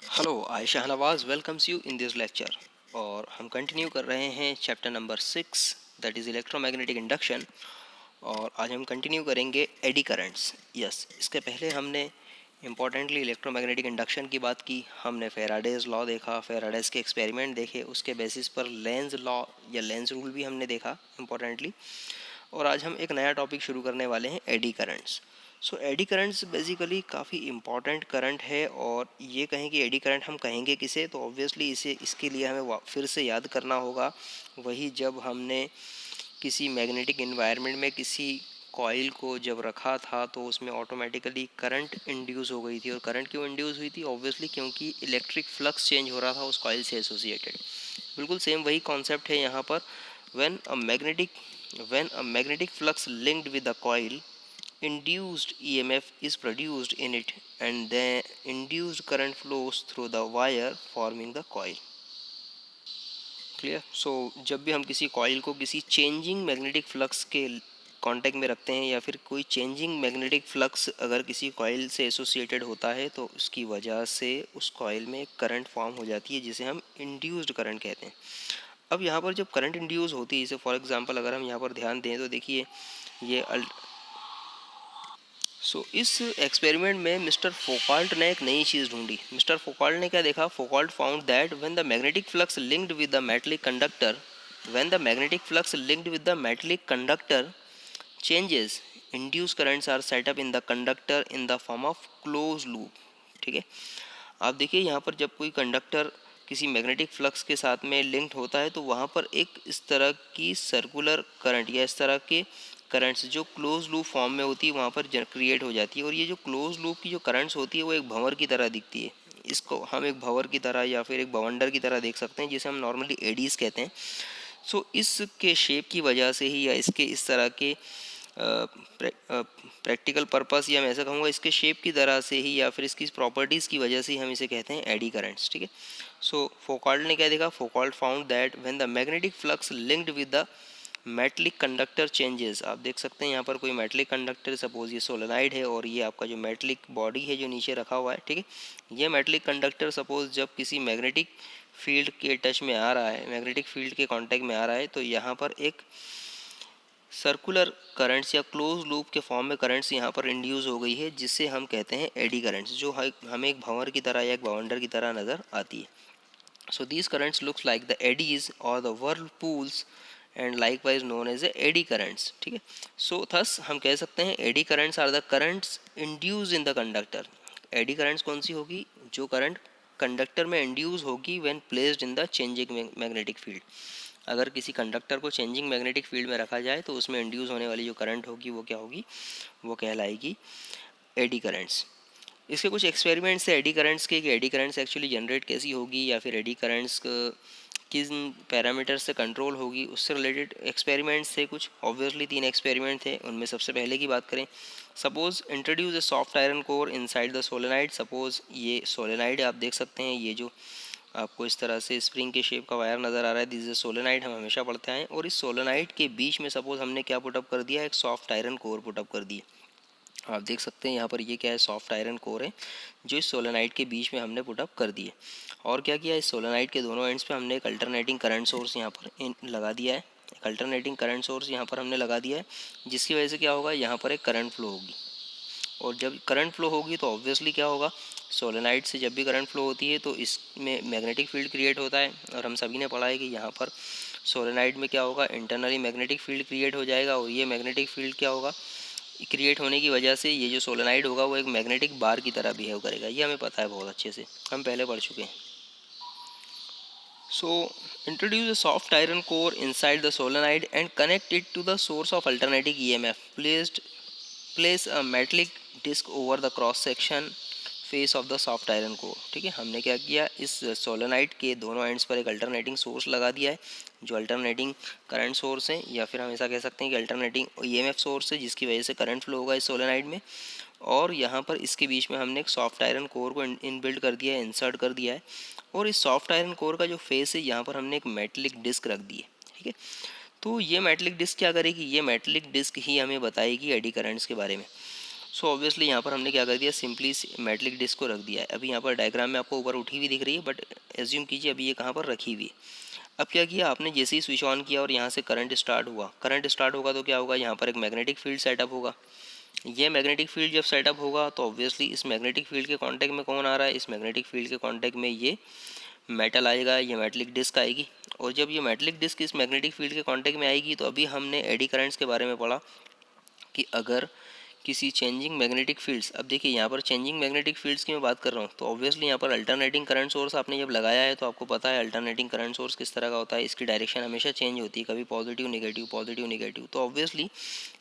Hello, I Shahnawaz welcomes you in this lecture. और हम continue कर रहे हैं chapter number 6, that is electromagnetic induction. और आज हम कंटिन्यू करेंगे एडी करंट्स। यस, इसके पहले हमने इम्पॉर्टेंटली इलेक्ट्रोमैग्नेटिक इंडक्शन की बात की। हमने फेराडेज लॉ देखा, फेराडेज के एक्सपेरिमेंट देखे, उसके बेसिस पर लेंज लॉ या लेंज रूल भी हमने देखा इम्पॉर्टेंटली। और आज हम एक नया टॉपिक शुरू करने वाले हैं, एडी करंट्स। सो एडी करंट्स बेसिकली काफ़ी इम्पॉर्टेंट करंट है। और ये कहें कि एडी करंट हम कहेंगे किसे, तो ऑब्वियसली इसे इसके लिए हमें फिर से याद करना होगा वही जब हमने किसी मैग्नेटिक इन्वायरमेंट में किसी कॉइल को जब रखा था तो उसमें ऑटोमेटिकली करंट इंड्यूस हो गई थी। और करंट क्यों इंड्यूस हुई थी? ऑब्वियसली क्योंकि इलेक्ट्रिक फ्लक्स चेंज हो रहा था उस कॉइल से एसोसिएटेड। बिल्कुल सेम वही कॉन्सेप्ट है यहाँ पर। When a magnetic when a magnetic flux linked with the coil, induced EMF is produced in it and the induced current flows through the wire forming the coil. Clear? So जब भी हम किसी coil को किसी changing magnetic flux के contact में रखते हैं या फिर कोई चेंजिंग मैग्नेटिक फ्लक्स अगर किसी कॉइल से एसोसिएटेड होता है तो उसकी वजह से उस कॉइल में एक करंट फॉर्म हो जाती है जिसे हम इंड्यूस्ड करंट कहते हैं। अब यहाँ पर जब करंट इंड्यूस होती है, जैसे फॉर एग्जांपल अगर हम यहाँ पर ध्यान दें तो देखिए ये इस एक्सपेरिमेंट में मिस्टर फोकाल्ट ने एक नई चीज़ ढूंढी। मिस्टर फोकाल्ट ने क्या देखा? Foucault found that when the magnetic flux linked with the metallic conductor when the magnetic flux linked with the metallic conductor changes, induce currents are set up in the conductor in the form of close loop. ठीक है, आप देखिए यहाँ पर जब कोई conductor किसी magnetic flux के साथ में लिंक्ड होता है तो वहाँ पर एक इस तरह की सर्कुलर करंट या इस तरह के करंट्स जो क्लोज लूप फॉर्म में होती है वहाँ पर क्रिएट हो जाती है। और ये जो क्लोज लूप की जो करंट्स होती है वो एक भंवर की तरह दिखती है। इसको हम एक भंवर की तरह या फिर एक बवंडर की तरह देख सकते हैं जिसे हम नॉर्मली एडीज कहते हैं। इसके शेप की वजह से ही या इसके इस तरह के प्रैक्टिकल पर्पस या मैं ऐसा कहूँगा इसके शेप की तरह से ही या फिर इसकी प्रॉपर्टीज़ की वजह से ही हम इसे कहते हैं एडी करंट्स। ठीक है, फोकाल्ट ने क्या देखा? Foucault found that when the magnetic flux linked with the metallic conductor changes. आप देख सकते हैं यहाँ पर कोई मेटलिक कंडक्टर, सपोज ये सोलेनाइड है और ये आपका जो मेटलिक बॉडी है जो नीचे रखा हुआ है। ठीक है, ये मेटलिक कंडक्टर सपोज जब किसी मैग्नेटिक फील्ड के टच में आ रहा है, मैग्नेटिक फील्ड के कांटेक्ट में आ रहा है, तो यहाँ पर एक सर्कुलर करंट्स या क्लोज लूप के फॉर्म में करंट्स यहाँ पर इंड्यूस हो गई है जिससे हम कहते हैं एडी करंट्स, जो हमें एक भंवर की तरह या एक बाउंडर की तरह नज़र आती है। So these currents looks like the eddies और the whirlpools and likewise known as eddy currents. ठीक है, थस हम कह सकते हैं eddy currents are the currents induce in the conductor. Eddy currents कौन सी होगी? जो करंट कंडक्टर में इंड्यूस होगी when placed in the changing magnetic field. अगर किसी कंडक्टर को चेंजिंग मैग्नेटिक फील्ड में रखा जाए तो उसमें इंड्यूस होने वाली जो करंट होगी वो क्या होगी? वो कहलाएगी एडी करंट्स। इसके कुछ एक्सपेरिमेंट्स है एडी करंट्स के कि एडी करंट्स एक्चुअली जनरेट कैसी होगी या फिर एडी करंट्स किन पैरामीटर्स से कंट्रोल होगी, उससे रिलेटेड एक्सपेरिमेंट्स थे कुछ। ऑब्वियसली 3 एक्सपेरिमेंट थे। उनमें सबसे पहले की बात करें, suppose introduce a soft iron core inside the solenoid. Suppose ये सोलेनाइड आप देख सकते हैं, ये जो आपको इस तरह से स्प्रिंग के शेप का वायर नज़र आ रहा है, दिस इज सोलेनाइड, हम हमेशा पढ़ते हैं। और इस सोलेनाइड के बीच में सपोज हमने क्या पुटअप कर दिया? एक सॉफ्ट आयरन कोर पुटअप कर दिया। आप देख सकते हैं यहाँ पर ये क्या है? सॉफ्ट आयरन कोर है जो इस सोलेनाइड के बीच में हमने पुटअप कर दिए। और क्या किया? इस सोलेनाइड के दोनों एंड्स पे हमने एक अल्टरनेटिंग करंट सोर्स यहाँ पर लगा दिया है। एक अल्टरनेटिंग करंट सोर्स यहाँ पर हमने लगा दिया है जिसकी वजह से क्या होगा? यहाँ पर एक करंट फ्लो होगी। और जब करंट फ्लो होगी तो ऑब्वियसली क्या होगा? सोलेनाइड से जब भी करंट फ्लो होती है तो इसमें मैग्नेटिक फील्ड क्रिएट होता है। और हम सभी ने पढ़ा है कि यहाँ पर सोलेनाइड में क्या होगा? इंटरनली मैग्नेटिक फील्ड क्रिएट हो जाएगा। और ये मैग्नेटिक फील्ड क्या होगा? क्रिएट होने की वजह से ये जो सोलेनाइड होगा वो एक मैग्नेटिक बार की तरह बिहेव करेगा। ये हमें पता है बहुत अच्छे से, हम पहले पढ़ चुके हैं। Introduce a soft iron core inside the solenoid and connect it to the source of alternating EMF. Place a metallic disc over the cross section face of the soft iron core. ठीक है, हमने क्या किया? इस solenoid के दोनों ends पर एक अल्टरनेटिंग सोर्स लगा दिया है जो अल्टरनेटिंग करंट सोर्स है, या फिर हम ऐसा कह सकते हैं कि अल्टरनेटिंग ईएमएफ सोर्स है जिसकी वजह से करंट फ्लो होगा इस सोलेनाइड में। और यहाँ पर इसके बीच में हमने एक सॉफ्ट आयरन कोर को इनबिल्ड कर दिया है, इंसर्ट कर दिया है। और इस सॉफ्ट आयरन कोर का जो फेस है यहाँ पर हमने एक मेटलिक डिस्क रख दी है। ठीक है, तो ये मेटलिक डिस्क क्या करेगी? ये मेटलिक डिस्क ही हमें बताएगी एडी करंट्स के बारे में। सो ऑब्वियसली यहाँ पर हमने क्या कर दिया, सिंपली मेटलिक डिस्क को रख दिया है। अभी यहाँ पर डायग्राम में आपको ऊपर उठी हुई दिख रही है, बट एज्यूम कीजिए अभी ये कहाँ पर रखी हुई है। अब क्या किया आपने, जैसे ही स्विच ऑन किया और यहाँ से करंट स्टार्ट हुआ, करंट स्टार्ट होगा तो क्या होगा, यहाँ पर एक मैग्नेटिक फील्ड सेटअप होगा। ये मैग्नेटिक फील्ड जब सेटअप होगा तो ऑब्वियसली इस मैग्नेटिक फील्ड के कांटेक्ट में कौन आ रहा है, इस मैग्नेटिक फील्ड के कांटेक्ट में ये मेटल आएगा, ये मेटलिक डिस्क आएगी। और जब ये मेटलिक डिस्क इस मैग्नेटिक फील्ड के कांटेक्ट में आएगी तो अभी हमने एडी करंट्स के बारे में पढ़ा कि अगर किसी चेंजिंग मैग्नेटिक फील्ड्स, अब देखिए यहाँ पर चेंजिंग मैग्नेटिक फील्ड्स की मैं बात कर रहा हूँ, तो ऑब्वियसली यहाँ पर अल्टरनेटिंग करंट सोर्स आपने जब लगाया है तो आपको पता है अल्टरनेटिंग करंट सोर्स किस तरह का होता है, इसकी डायरेक्शन हमेशा चेंज होती है, कभी पॉजिटिव नेगेटिव। तो ऑब्वियसली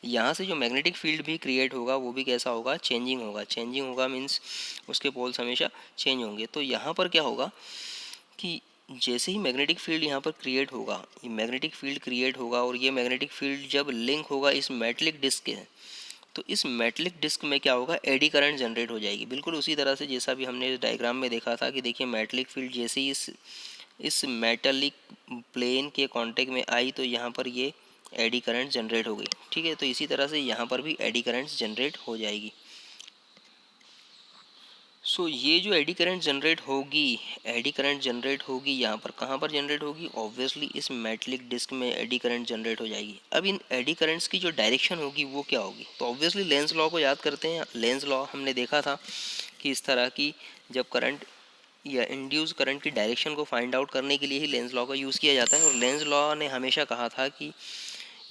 यहाँ से जो मैग्नेटिक फील्ड भी क्रिएट होगा वो भी कैसा होगा, चेंजिंग होगा मीन्स उसके पोल्स हमेशा चेंज होंगे। तो यहाँ पर क्या होगा कि जैसे ही मैग्नेटिक फील्ड यहाँ पर क्रिएट होगा, ये मैग्नेटिक फील्ड क्रिएट होगा और ये मैग्नेटिक फील्ड जब लिंक होगा इस मेटलिक डिस्क के, तो इस मेटलिक डिस्क में क्या होगा, एडी करंट जनरेट हो जाएगी। बिल्कुल उसी तरह से जैसा भी हमने इस डायग्राम में देखा था कि देखिए मेटलिक फील्ड जैसे ही इस मेटलिक प्लेन के कांटेक्ट में आई तो यहाँ पर ये एडी करंट जनरेट हो गई। ठीक है, तो इसी तरह से यहाँ पर भी एडी करंट जनरेट हो जाएगी। सो ये जो एडी करंट जनरेट होगी यहाँ पर कहाँ पर जनरेट होगी, ऑब्वियसली इस मेटलिक डिस्क में एडी करंट जनरेट हो जाएगी। अब इन एडी करंट्स की जो डायरेक्शन होगी वो क्या होगी, तो ऑब्वियसली लेंस लॉ को याद करते हैं। लेंस लॉ हमने देखा था कि इस तरह की जब करंट या इंड्यूस करंट की डायरेक्शन को फाइंड आउट करने के लिए ही लेंस लॉ का यूज़ किया जाता है। और लेंस लॉ ने हमेशा कहा था कि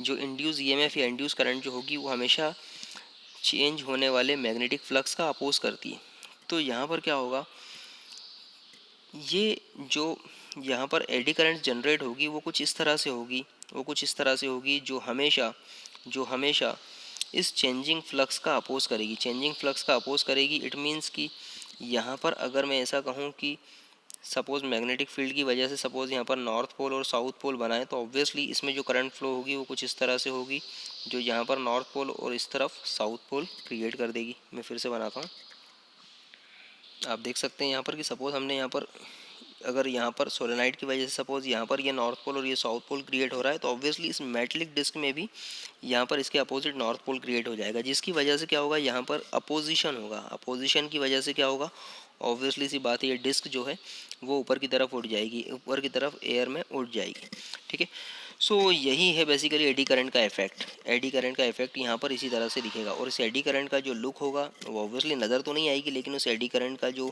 जो इंड्यूस ईएमएफ या इंड्यूस करंट जो होगी वो हमेशा चेंज होने वाले मैग्नेटिक फ्लक्स का अपोज करती है। तो यहाँ पर क्या होगा, ये जो यहाँ पर एडी करंट जनरेट होगी वो कुछ इस तरह से होगी जो हमेशा इस चेंजिंग फ्लक्स का अपोज करेगी। इट मीन्स कि यहाँ पर अगर मैं ऐसा कहूँ कि सपोज़ मैग्नेटिक फील्ड की वजह से सपोज़ यहाँ पर नॉर्थ पोल और साउथ पोल बनाए तो ऑब्वियसली इसमें जो करंट फ्लो होगी वो कुछ इस तरह से होगी, जो यहाँ पर नॉर्थ पोल और इस तरफ साउथ पोल क्रिएट कर देगी। मैं फिर से बनाता हूँ, आप देख सकते हैं यहाँ पर कि सपोज़ हमने यहाँ पर अगर यहाँ पर सोलेनाइड की वजह से सपोज़ यहाँ पर ये नॉर्थ पोल और ये साउथ पोल क्रिएट हो रहा है तो ऑब्वियसली इस मेटलिक डिस्क में भी यहाँ पर इसके अपोजिट नॉर्थ पोल क्रिएट हो जाएगा, जिसकी वजह से क्या होगा, यहाँ पर अपोजिशन की वजह से क्या होगा, ऑब्वियसली सी बात है ये डिस्क जो है वो ऊपर की तरफ उड़ जाएगी, ऊपर की तरफ एयर में उड़ जाएगी। ठीक है, सो यही है बेसिकली एडी करंट का इफेक्ट यहाँ पर इसी तरह से दिखेगा। और इस एडी करंट का जो लुक होगा वो ऑब्वियसली नज़र तो नहीं आएगी, लेकिन उस एडी करंट का जो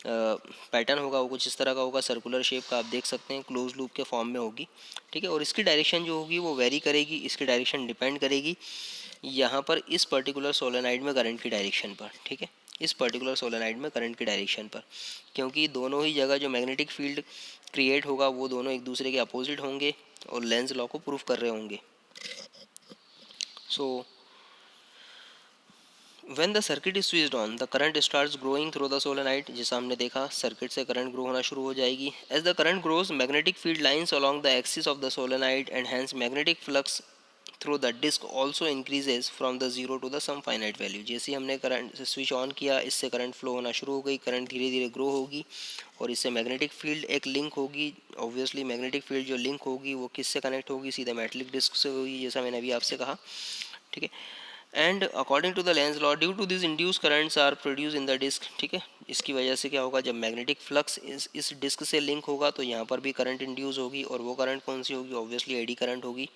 पैटर्न होगा वो कुछ इस तरह का होगा, सर्कुलर शेप का, आप देख सकते हैं क्लोज लूप के फॉर्म में होगी। ठीक है, और इसकी डायरेक्शन जो होगी वो वेरी करेगी, इसकी डायरेक्शन डिपेंड करेगी यहाँ पर इस पर्टिकुलर सोलेनाइड में करंट की डायरेक्शन पर। ठीक है, इस पर्टिकुलर सोलेनाइड में करंट की डायरेक्शन पर, क्योंकि दोनों ही जगह जो मैग्नेटिक फील्ड क्रिएट होगा वो दोनों एक दूसरे के अपोजिट होंगे और लेंस लॉ को प्रूफ कर रहे होंगे। So when the circuit is switched on the current starts growing through the solenoid, जैसा हमने देखा सर्किट से करंट ग्रो होना शुरू हो जाएगी। As the current grows magnetic field lines along the axis of the solenoid and hence magnetic flux through the disc also increases from the zero to the some finite value. जैसे ही हमने current switch on किया इससे current flow होना शुरू हो गई, current धीरे धीरे ग्रो होगी और इससे मैग्नेटिक फील्ड एक लिंक होगी। ऑब्वियसली मैग्नेटिक फील्ड जो लिंक होगी वो किससे कनेक्ट होगी, सीधे मेटलिक डिस्क से होगी, जैसा मैंने अभी आपसे कहा। ठीक है, and according to the Lenz law due to this induce currents are produce in the disc. ठीक है, इसकी वजह से क्या होगा, जब मैग्नेटिक फ्लक्स इस डिस्क से लिंक होगा तो यहाँ पर भी करंट इंड्यूस होगी और वो करंट कौन सी होगी, ऑब्वियसली एडी करंट होगी।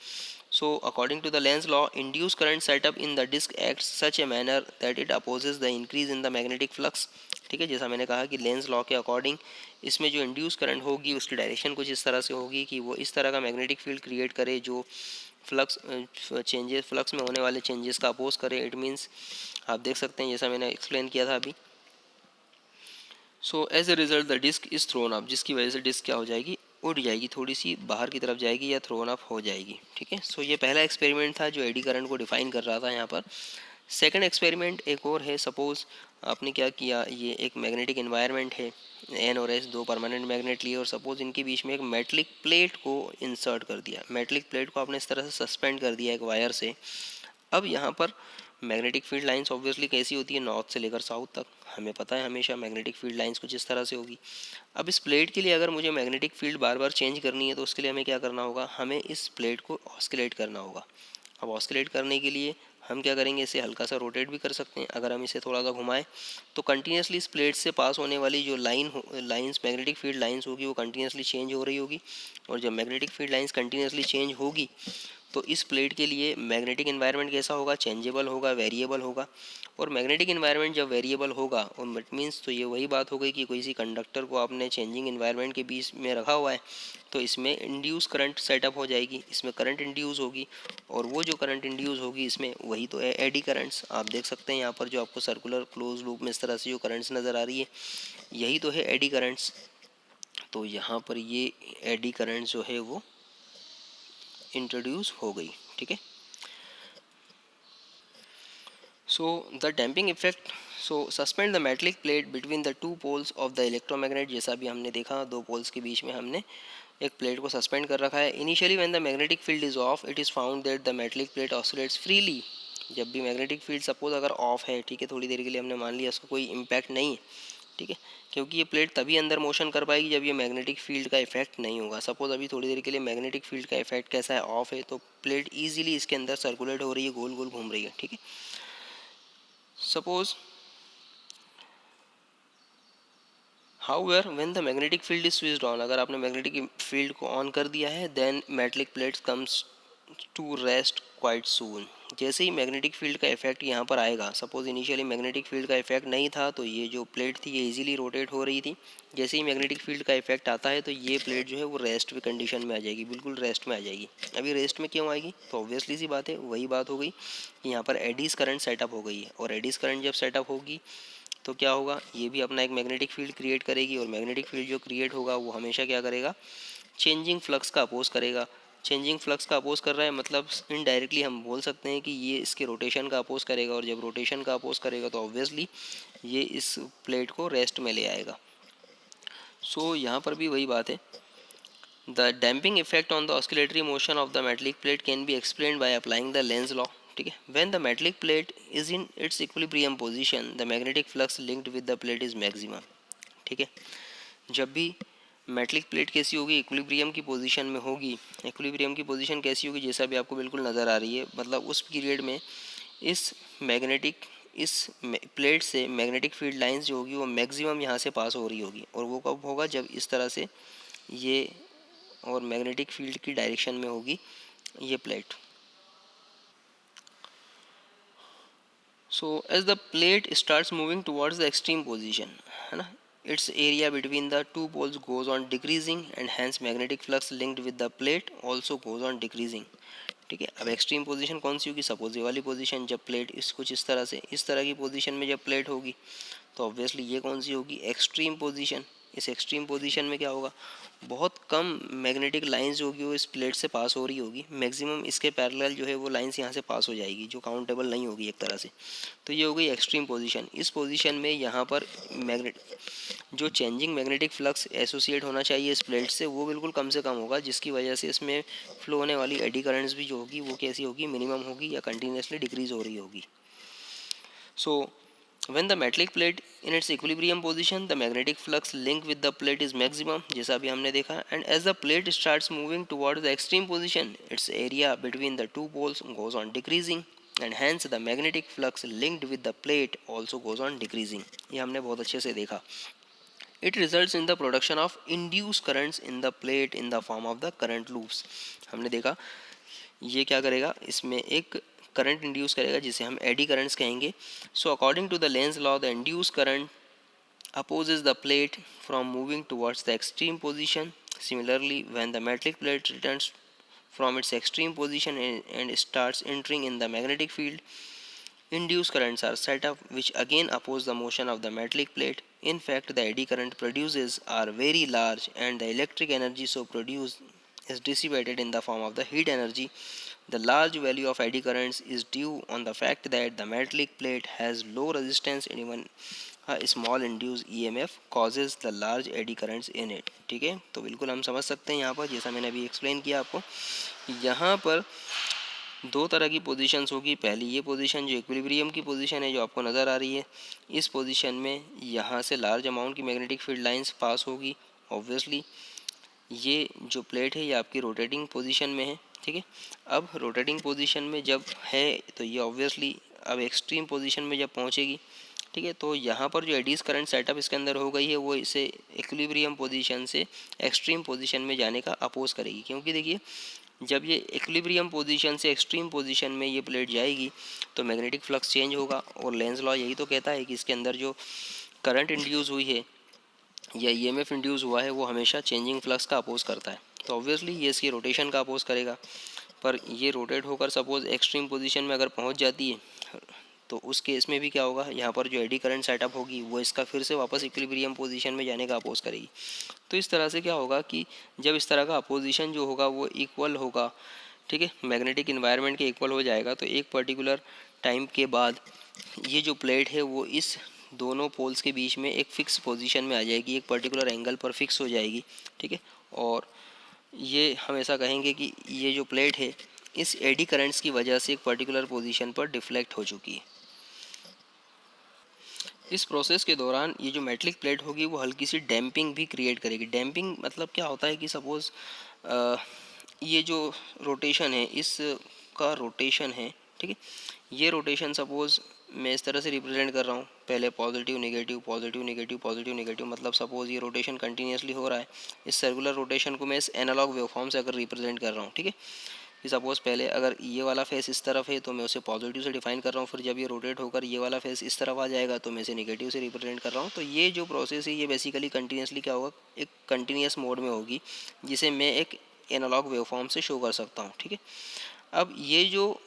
So according to the Lenz law induce current setup in the disc acts such a manner that it opposes the increase in the magnetic flux. ठीक है, जैसा मैंने कहा कि लेंस लॉ के अकॉर्डिंग इसमें जो इंड्यूस करंट होगी उसकी डायरेक्शन कुछ इस तरह से होगी कि वो इस तरह का मैग्नेटिक फील्ड क्रिएट करे जो फ्लक्स में होने वाले चेंजेस का अपोज करे। इट मीन्स आप देख सकते हैं जैसा मैंने एक्सप्लेन किया था अभी। So as a result the disc is thrown up, जिसकी वजह से डिस्क क्या हो जाएगी, उड़ जाएगी, थोड़ी सी बाहर की तरफ जाएगी या थ्रोन अप हो जाएगी। ठीक है, सो ये पहला एक्सपेरिमेंट था जो एडी करंट को डिफाइन कर रहा था यहाँ पर। सेकंड एक्सपेरिमेंट एक और है, सपोज आपने क्या किया, ये एक मैग्नेटिक इन्वायरमेंट है, एन और एस दो परमानेंट मैग्नेट लिए और सपोज इनके बीच में एक मेटलिक प्लेट को इंसर्ट कर दिया। मेटलिक प्लेट को आपने इस तरह से सस्पेंड कर दिया एक वायर से। अब यहाँ पर मैग्नेटिक फील्ड लाइंस ऑब्वियसली कैसी होती है, नॉर्थ से लेकर साउथ तक, हमें पता है हमेशा मैग्नेटिक फील्ड लाइंस कुछ इस तरह से होगी। अब इस प्लेट के लिए अगर मुझे मैग्नेटिक फील्ड बार बार चेंज करनी है तो उसके लिए हमें क्या करना होगा, हमें इस प्लेट को ऑस्किलेट करना होगा। अब ऑस्किलेट करने के लिए हम क्या करेंगे, इसे हल्का सा रोटेट भी कर सकते हैं। अगर हम इसे थोड़ा सा घुमाएं तो कंटिन्यूसली इस प्लेट से पास होने वाली जो लाइंस मैग्नेटिक फील्ड लाइंस होगी वो कंटिन्यूसली चेंज हो रही होगी। और जब magnetic field lines continuously change होगी तो इस प्लेट के लिए मैग्नेटिक एनवायरनमेंट कैसा होगा, चेंजेबल होगा, वेरिएबल होगा। और मैग्नेटिक एनवायरनमेंट जब वेरिएबल होगा और इट मीन्स तो ये वही बात हो गई कि कोई सी कंडक्टर को आपने चेंजिंग एनवायरनमेंट के बीच में रखा हुआ है तो इसमें इंड्यूस करंट सेटअप हो जाएगी, इसमें करंट इंड्यूस होगी। और वो जो करंट इंड्यूस होगी इसमें वही तो है एडी करंट्स। आप देख सकते हैं यहाँ पर जो आपको सर्कुलर क्लोज लूप में इस तरह से जो करंट्स नज़र आ रही है यही तो है एडी करंट्स। तो यहाँ पर ये एडी करंट्स जो है वो इंट्रोड्यूस हो गई, ठीक है। So the damping effect, so suspend the metallic plate between the two poles of the electromagnet, जैसा भी हमने देखा दो पोल्स के बीच में हमने एक प्लेट को सस्पेंड कर रखा है। Initially when the magnetic field is of it is found that the metallic plate oscillates freely. जब भी मैग्नेटिक फील्ड सपोज अगर ऑफ है, ठीक है, थोड़ी देर के लिए हमने मान लिया उसका कोई इम्पैक्ट नहीं है, ठीक है, क्योंकि ये प्लेट तभी अंदर मोशन कर पाएगी जब ये मैग्नेटिक फील्ड का इफेक्ट नहीं होगा। सपोज अभी थोड़ी देर के लिए मैग्नेटिक फील्ड का इफेक्ट कैसा है, ऑफ है, तो प्लेट ईजिली इसके अंदर सर्कुलेट हो रही है, गोल गोल घूम रही है, ठीक है। Suppose however when the magnetic field is switched on, अगर आपने मैग्नेटिक फील्ड को ऑन कर दिया है then metallic plates comes to rest quite soon. जैसे ही मैग्नेटिक फील्ड का इफेक्ट यहाँ पर आएगा, सपोज इनिशियली मैग्नेटिक फील्ड का इफेक्ट नहीं था तो ये जो प्लेट थी ये इजीली रोटेट हो रही थी। जैसे ही मैग्नेटिक फील्ड का इफेक्ट आता है तो ये प्लेट जो है वो रेस्ट में कंडीशन में आ जाएगी, बिल्कुल रेस्ट में आ जाएगी। अभी रेस्ट में क्यों आएगी, तो ऑब्वियसली सी बात है, वही बात हो गई कि यहाँ पर एडीज करंट सेटअप हो गई है। और एडीज करंट जब सेटअप होगी तो क्या होगा, ये भी अपना एक मैग्नेटिक फील्ड क्रिएट करेगी। और मैग्नेटिक फील्ड जो क्रिएट होगा वो हमेशा क्या करेगा, चेंजिंग फ्लक्स का अपोज करेगा। चेंजिंग फ्लक्स का अपोज कर रहा है मतलब इनडायरेक्टली हम बोल सकते हैं कि ये इसके रोटेशन का अपोज करेगा। और जब रोटेशन का अपोज करेगा तो ऑब्वियसली ये इस प्लेट को रेस्ट में ले आएगा। सो यहाँ पर भी वही बात है, the damping effect on the oscillatory motion of the metallic plate can be explained by applying the Lenz law, ठीक है। When the metallic plate is in its equilibrium position the magnetic flux linked with the plate is maximum, ठीक है। जब भी metallic plate कैसी होगी, equilibrium की position में होगी। इक्विलिब्रियम की पोजीशन कैसी होगी, जैसा भी आपको बिल्कुल नज़र आ रही है, मतलब उस पीरियड में इस मैग्नेटिक इस प्लेट से मैग्नेटिक फील्ड लाइंस जो होगी वो मैक्सिमम यहाँ से पास हो रही होगी। और वो कब होगा, जब इस तरह से ये और मैग्नेटिक फील्ड की डायरेक्शन में होगी ये plate. So as the plate starts moving towards the extreme position, है ना, its area between the two poles goes on decreasing and hence magnetic flux linked with the plate also goes on decreasing, ठीक है। अब extreme position कौन सी होगी, suppose ये वाली पोजीशन, जब प्लेट कुछ इस तरह से इस तरह की पोजीशन में जब प्लेट होगी तो ऑब्वियसली ये कौन सी होगी, एक्सट्रीम पोजीशन। इस एक्सट्रीम पोजीशन में क्या होगा, बहुत कम मैग्नेटिक लाइंस जो होगी वो इस प्लेट से पास हो रही होगी, मैक्सिमम इसके पैरेलल जो है वो लाइंस यहाँ से पास हो जाएगी जो काउंटेबल नहीं होगी एक तरह से। तो ये हो गई एक्सट्रीम पोजीशन। इस पोजीशन में यहाँ पर मैग्नेट जो चेंजिंग मैग्नेटिक फ्लक्स एसोसिएट होना चाहिए इस प्लेट से वो बिल्कुल कम से कम होगा, जिसकी वजह से इसमें फ्लो होने वाली एडी करंट्स भी जो होगी वो कैसी होगी, मिनिमम होगी या कंटिन्यूसली डिक्रीज हो रही होगी। सो when the metallic plate in its equilibrium position the magnetic flux link with the plate is maximum, जैसा अभी हमने देखा, and as the plate starts moving towards the extreme position its area between the two poles goes on decreasing and hence the magnetic flux linked with the plate also goes on decreasing। ये हमने बहुत अच्छे से देखा। It results in the production of induced currents in the plate in the form of the current loops। हमने देखा ये क्या करेगा, इसमें एक करंट इंड्यूस करेगा जिसे हम एडी करंट्स कहेंगे। So according to the Lenz law the induce current opposes the plate from moving towards the extreme position. Similarly, when the metallic plate returns from its extreme position and starts entering in the magnetic field, induced currents are set up which again oppose the motion of the metallic plate. In fact, the eddy current produces are very large and the electric energy so produced is dissipated in the form of the heat energy. The large value of eddy currents is due on the fact that the metallic plate has low resistance and even a small induced EMF causes the large eddy currents in it, ठीक है। तो बिल्कुल हम समझ सकते हैं यहाँ पर, जैसा मैंने अभी एक्सप्लेन किया आपको, यहाँ पर दो तरह की पोजीशंस होगी। पहली ये पोजीशन जो इक्विलिब्रियम की पोजीशन है जो आपको नज़र आ रही है, इस पोजीशन में यहाँ से लार्ज अमाउंट की मैग्नेटिक फील्ड लाइंस पास होगी। ऑब्वियसली ये जो प्लेट है ये आपकी रोटेटिंग पोजीशन में है, ठीक है। अब रोटेटिंग पोजीशन में जब है तो ये ऑब्वियसली अब एक्सट्रीम पोजीशन में जब पहुंचेगी, ठीक है, तो यहाँ पर जो एडीज करंट सेटअप इसके अंदर हो गई है वो इसे इक्विलिब्रियम पोजीशन से एक्सट्रीम पोजीशन में जाने का अपोज करेगी, क्योंकि देखिए जब ये इक्विलिब्रियम पोजीशन से एक्सट्रीम पोजीशन में ये प्लेट जाएगी तो मैग्नेटिक फ्लक्स चेंज होगा, और लेंज लॉ यही तो कहता है कि इसके अंदर जो करंट इंड्यूस हुई है या ईएमएफ इंड्यूस हुआ है वो हमेशा चेंजिंग फ्लक्स का अपोज करता है। तो ऑब्वियसली ये इसकी रोटेशन का अपोज करेगा, पर ये रोटेट होकर सपोज एक्सट्रीम पोजीशन में अगर पहुंच जाती है तो उस केस में भी क्या होगा, यहाँ पर जो एडी करंट सेटअप होगी वो इसका फिर से वापस इक्विलिब्रियम पोजीशन में जाने का अपोज करेगी। तो इस तरह से क्या होगा कि जब इस तरह का अपोजिशन जो होगा वो इक्वल होगा, ठीक है, मैग्नेटिक इन्वायरमेंट के इक्वल हो जाएगा, तो एक पर्टिकुलर टाइम के बाद ये जो प्लेट है वो इस दोनों पोल्स के बीच में एक फिक्स पोजीशन में आ जाएगी, एक पर्टिकुलर एंगल पर फिक्स हो जाएगी, ठीक है। और ये हम ऐसा कहेंगे कि ये जो प्लेट है इस एडी करंट्स की वजह से एक पर्टिकुलर पोजीशन पर डिफ्लेक्ट हो चुकी है। इस प्रोसेस के दौरान ये जो मेटलिक प्लेट होगी वो हल्की सी डैम्पिंग भी क्रिएट करेगी। डैम्पिंग मतलब क्या होता है कि सपोज़ ये जो रोटेशन है इस का रोटेशन है, ठीक है, ये रोटेशन सपोज़ मैं इस तरह से रिप्रेजेंट कर रहा हूँ, पहले positive negative positive negative positive negative, मतलब सपोज़ ये रोटेशन कंटिन्यूसली हो रहा है। इस सर्कुलर रोटेशन को मैं इस एनालॉग वेवफॉर्म से अगर रिप्रेजेंट कर रहा हूँ, ठीक है, कि सपोज़ पहले अगर ये वाला फेस इस तरफ है तो मैं उसे पॉजिटिव से डिफाइन कर रहा हूँ, फिर जब ये रोटेट होकर ये वाला फेस इस तरफ आ जाएगा तो मैं इसे नेगेटिव से रिप्रेजेंट कर रहा हूँ। तो ये जो प्रोसेस है ये बेसिकली कंटिन्यूसली क्या होगा, एक कंटिन्यूस मोड में होगी, जिसे मैं एक एनालॉग वेवफॉर्म से शो कर सकता हूँ, ठीक है। अब ये जो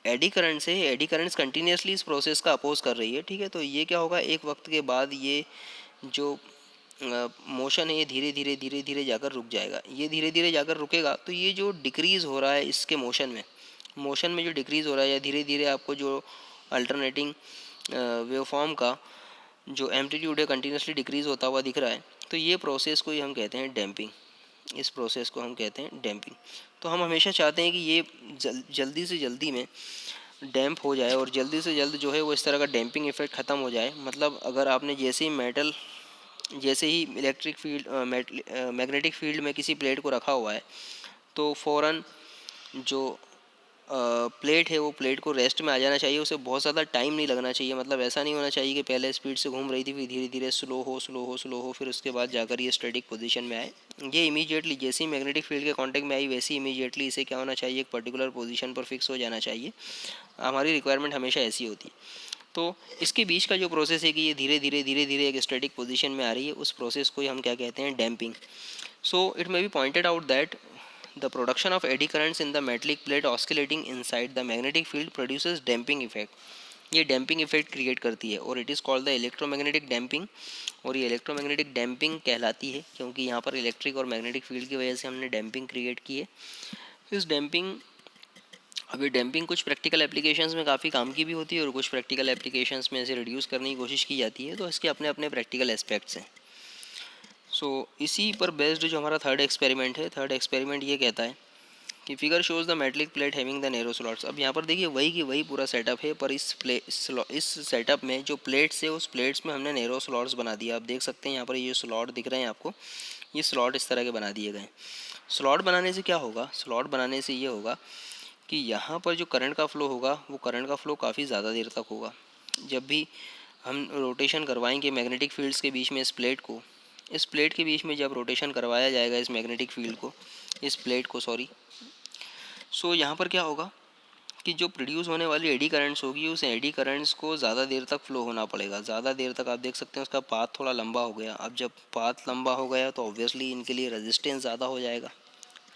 एडी करंट्स है, एडी करंट्स कंटिन्यूसली इस प्रोसेस का अपोज कर रही है, ठीक है, तो ये क्या होगा, एक वक्त के बाद ये जो मोशन है ये धीरे धीरे धीरे धीरे जाकर रुक जाएगा। ये धीरे धीरे जाकर रुकेगा तो ये जो डिक्रीज़ हो रहा है इसके मोशन में जो डिक्रीज़ हो रहा है या धीरे धीरे आपको जो अल्टरनेटिंग वेवफॉर्म का जो एम्पलीट्यूड है कंटिन्यूसली डिक्रीज़ होता हुआ दिख रहा है, तो ये प्रोसेस को ही हम कहते हैं डैम्पिंग। इस प्रोसेस को हम कहते हैं डैम्पिंग। तो हम हमेशा चाहते हैं कि ये जल्दी से जल्दी में डैम्प हो जाए और जल्दी से जल्द जो है वो इस तरह का डैम्पिंग इफेक्ट ख़त्म हो जाए। मतलब अगर आपने जैसे ही इलेक्ट्रिक फील्ड मैग्नेटिक फील्ड में किसी प्लेट को रखा हुआ है तो फ़ौरन जो प्लेट है वो प्लेट को रेस्ट में आ जाना चाहिए, उसे बहुत ज़्यादा टाइम नहीं लगना चाहिए। मतलब ऐसा नहीं होना चाहिए कि पहले स्पीड से घूम रही थी फिर धीरे धीरे स्लो हो फिर उसके बाद जाकर ये स्टैटिक पोजीशन में आए। ये इमीडिएटली जैसे ही मैग्नेटिक फील्ड के कांटेक्ट में आई वैसे ही इमीडिएटली इसे क्या होना चाहिए, एक पर्टिकुलर पोजीशन पर फिक्स हो जाना चाहिए। हमारी रिक्वायरमेंट हमेशा ऐसी होती है। तो इसके बीच का जो प्रोसेस है कि ये धीरे धीरे एक स्टैटिक पोजीशन में आ रही है, उस प्रोसेस को ही हम क्या कहते हैं, damping. So it may be pointed out that the production of eddy currents in the metallic plate oscillating inside the magnetic field produces damping effect. ये डैम्पिंग इफेक्ट क्रिएट करती है और it is called the electromagnetic damping. और ये electromagnetic damping कहलाती है क्योंकि यहाँ पर इलेक्ट्रिक और मैग्नेटिक फील्ड की वजह से हमने डैम्पिंग क्रिएट की है। इस डैम्पिंग अभी डैम्पिंग कुछ प्रैक्टिकल एप्लीकेशंस में काफ़ी काम की भी होती है और कुछ प्रैक्टिकल एप्लीकेशंस में इसे रिड्यूस करने की कोशिश की जाती है। तो इसके अपने अपने प्रैक्टिकल एस्पेक्ट्स हैं। इसी पर बेस्ड जो हमारा थर्ड एक्सपेरिमेंट है, थर्ड एक्सपेरिमेंट ये कहता है कि figure shows the metallic plate having the narrow slots. अब यहाँ पर देखिए वही की वही पूरा सेटअप है, पर इस सेटअप में जो प्लेट्स है उस प्लेट्स में हमने नैरो स्लॉट्स बना दिया। आप देख सकते हैं यहाँ पर ये स्लॉट दिख रहे हैं आपको, ये स्लॉट इस तरह के बना दिए गए। स्लॉट बनाने से क्या होगा, स्लॉट बनाने से ये होगा कि यहाँ पर जो करंट का फ्लो होगा वो करंट का फ्लो काफ़ी ज़्यादा देर तक होगा। जब भी हम रोटेशन करवाएंगे मैग्नेटिक फील्ड्स के बीच में इस प्लेट के बीच में जब रोटेशन करवाया जाएगा इस मैग्नेटिक फील्ड को, इस प्लेट को सॉरी, यहाँ पर क्या होगा कि जो प्रोड्यूस होने वाली एडी करंट्स होगी उस एडी करंट्स को ज़्यादा देर तक फ्लो होना पड़ेगा। ज़्यादा देर तक आप देख सकते हैं उसका पाथ थोड़ा लंबा हो गया। अब जब पाथ लंबा हो गया तो ऑब्वियसली इनके लिए रेजिस्टेंस ज़्यादा हो जाएगा।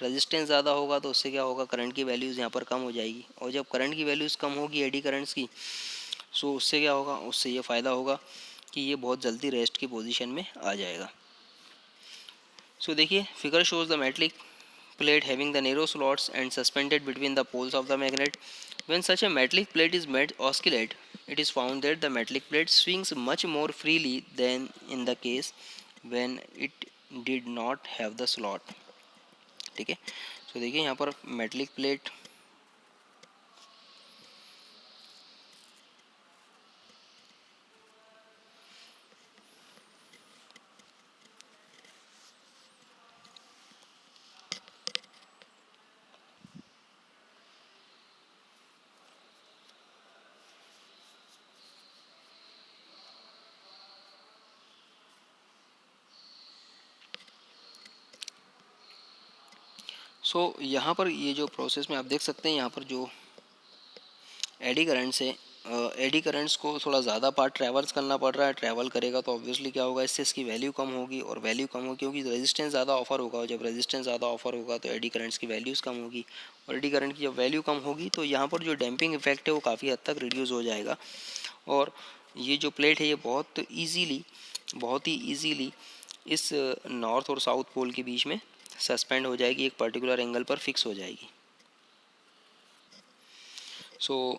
रेजिस्टेंस ज़्यादा होगा तो उससे क्या होगा, करंट की वैल्यूज़ यहाँ पर कम हो जाएगी। और जब करंट की वैल्यूज़ कम होगी एडी करंट्स की, उससे क्या होगा, उससे ये फ़ायदा होगा कि ये बहुत जल्दी रेस्ट की पोजीशन में आ जाएगा। देखिए figure shows the metallic plate having the narrow slots and suspended between the poles of the magnet. When such a metallic plate is made oscillate, it is found that the metallic plate swings much more freely than in the case when it did not have the slot. ठीक है, देखिए यहाँ पर metallic plate so यहाँ पर ये जो process में आप देख सकते हैं, यहाँ पर जो एडी करंट से एडी करंट्स को थोड़ा ज़्यादा पार्ट ट्रैवल्स करना पड़ रहा है। ट्रैवल करेगा तो ऑब्वियसली क्या होगा, इससे इसकी वैल्यू कम होगी, और वैल्यू कम होगी क्योंकि रेजिस्टेंस ज़्यादा ऑफर होगा, और जब रेजिस्टेंस ज़्यादा ऑफर होगा तो एडी करंट्स की वैल्यूज़ कम होगी, और एडी करंट की जब वैल्यू कम होगी तो यहाँ पर जो डैम्पिंग इफेक्ट है वो काफ़ी हद तक रिड्यूस हो जाएगा, और ये जो प्लेट है ये बहुत ही ईजीली इस नॉर्थ और साउथ पोल के बीच में सस्पेंड हो जाएगी, एक पर्टिकुलर एंगल पर फिक्स हो जाएगी। सो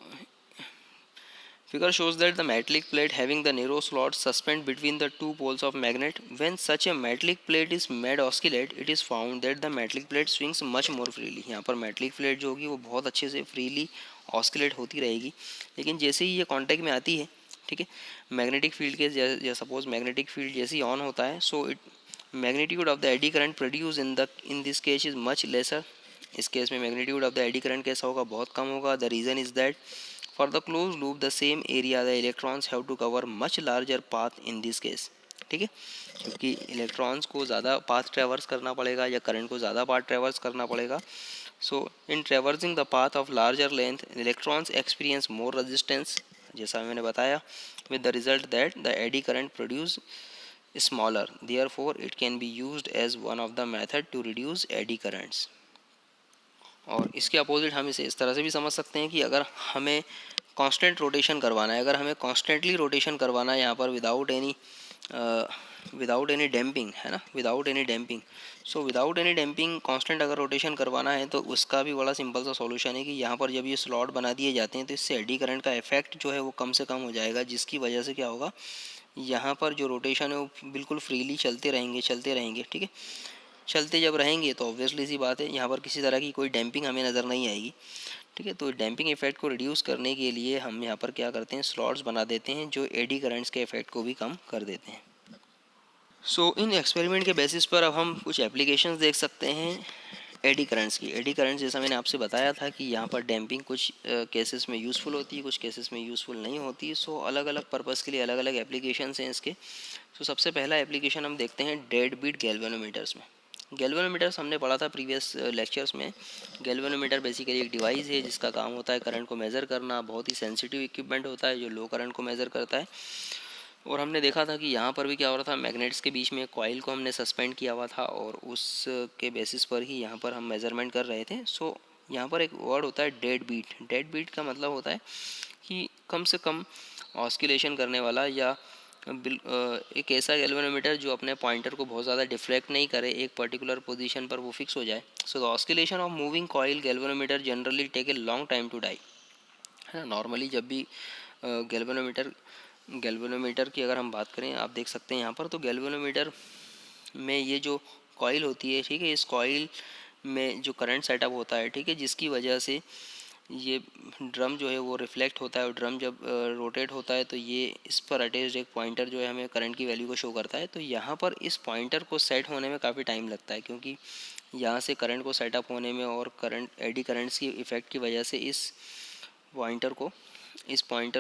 figure shows that the metallic plate having the narrow slot suspend between the two poles of magnet. When such a metallic plate is made oscillate, it is found that the metallic plate swings much more freely. यहाँ पर metallic plate जो होगी वो बहुत अच्छे से freely oscillate होती रहेगी, लेकिन जैसे ही ये कांटेक्ट में आती है, ठीक है, मैग्नेटिक फील्ड के या सपोज मैग्नेटिक फील्ड जैसे ही ऑन होता है, so it magnitude of the eddy current produce in this case is much laser. इस केस में magnitude of the eddy current कैसा होगा, बहुत कम होगा। The reason is that for the closed loop the same area the electrons have to cover much larger path in this case, ठीक है, क्योंकि electrons को ज़्यादा पाथ ट्रेवर्स करना पड़ेगा या करंट को ज़्यादा पाथ ट्रेवर्स करना पड़ेगा। So in traversing the path of larger length electrons experience more resistance, जैसा मैंने बताया, with the result that the eddy current produce smaller, therefore it can be used as one of the method to reduce eddy currents। और इसके opposite हम इसे इस तरह से भी समझ सकते हैं कि अगर हमें कांस्टेंट रोटेशन करवाना है, अगर हमें कॉन्स्टेंटली रोटेशन करवाना है यहाँ पर विदाउट एनी डैम्पिंग, है ना, without any damping, so without any damping constant अगर रोटेशन करवाना है तो उसका भी बड़ा सिंपल सा सॉल्यूशन है कि यहाँ पर जब ये स्लॉट बना दिए जाते हैं तो इससे एडी करंट का इफेक्ट जो है वो कम से कम हो जाएगा, जिसकी वजह से क्या होगा, यहाँ पर जो रोटेशन है वो बिल्कुल फ्रीली चलते रहेंगे, ठीक है। चलते जब रहेंगे तो ऑब्वियसली सी बात है यहाँ पर किसी तरह की कोई डैम्पिंग हमें नज़र नहीं आएगी, ठीक है। तो डैम्पिंग इफेक्ट को रिड्यूस करने के लिए हम यहाँ पर क्या करते हैं, स्लॉट्स बना देते हैं जो एडी करंट्स के इफेक्ट को भी कम कर देते हैं। सो इन एक्सपेरिमेंट के बेसिस पर अब हम कुछ एप्लीकेशंस देख सकते हैं एडी करंट्स की। एडी करंट्स जैसा मैंने आपसे बताया था कि यहाँ पर डैम्पिंग कुछ केसेस में यूज़फुल होती है, कुछ केसेस में यूज़फुल नहीं होती। सो अलग अलग पर्पज़ के लिए अलग अलग एप्लीकेशंस हैं इसके। सो सबसे पहला एप्लीकेशन हम देखते हैं डेड बीट गैल्वेनोमीटर्स में। गैल्वेनोमीटर्स हमने पढ़ा था प्रीवियस लेक्चर्स में। गैल्वेनोमीटर बेसिकली एक डिवाइस है जिसका काम होता है करंट को मेज़र करना, बहुत ही सेंसिटिव इक्विपमेंट होता है जो लो करंट को मेज़र करता है। और हमने देखा था कि यहाँ पर भी क्या हो रहा था, मैग्नेट्स के बीच में कॉइल को हमने सस्पेंड किया हुआ था और उसके बेसिस पर ही यहाँ पर हम मेज़रमेंट कर रहे थे। सो यहाँ पर एक वर्ड होता है डेड बीट। डेड बीट का मतलब होता है कि कम से कम ऑस्किलेशन करने वाला या एक ऐसा गैल्वेनोमीटर जो अपने पॉइंटर को बहुत ज़्यादा डिफ्लेक्ट नहीं करे, एक पर्टिकुलर पोजीशन पर वो फिक्स हो जाए। So the oscillation of moving coil galvanometer generally take a long time to die, है ना। नॉर्मली जब भी गैल्वेनोमीटर की अगर हम बात करें, आप देख सकते हैं यहाँ पर, तो गैल्वेनोमीटर में ये जो कॉइल होती है, ठीक है, इस कॉइल में जो करंट सेटअप होता है, ठीक है, जिसकी वजह से ये ड्रम जो है वो रिफ्लेक्ट होता है, और ड्रम जब रोटेट होता है तो ये इस पर अटैच्ड एक पॉइंटर जो है हमें करंट की वैल्यू को शो करता है। तो यहाँ पर इस पॉइंटर को सेट होने में काफ़ी टाइम लगता है, क्योंकि यहाँ से करंट को सेटअप होने में और करंट एडी करंट्स की इफ़ेक्ट की वजह से इस पॉइंटर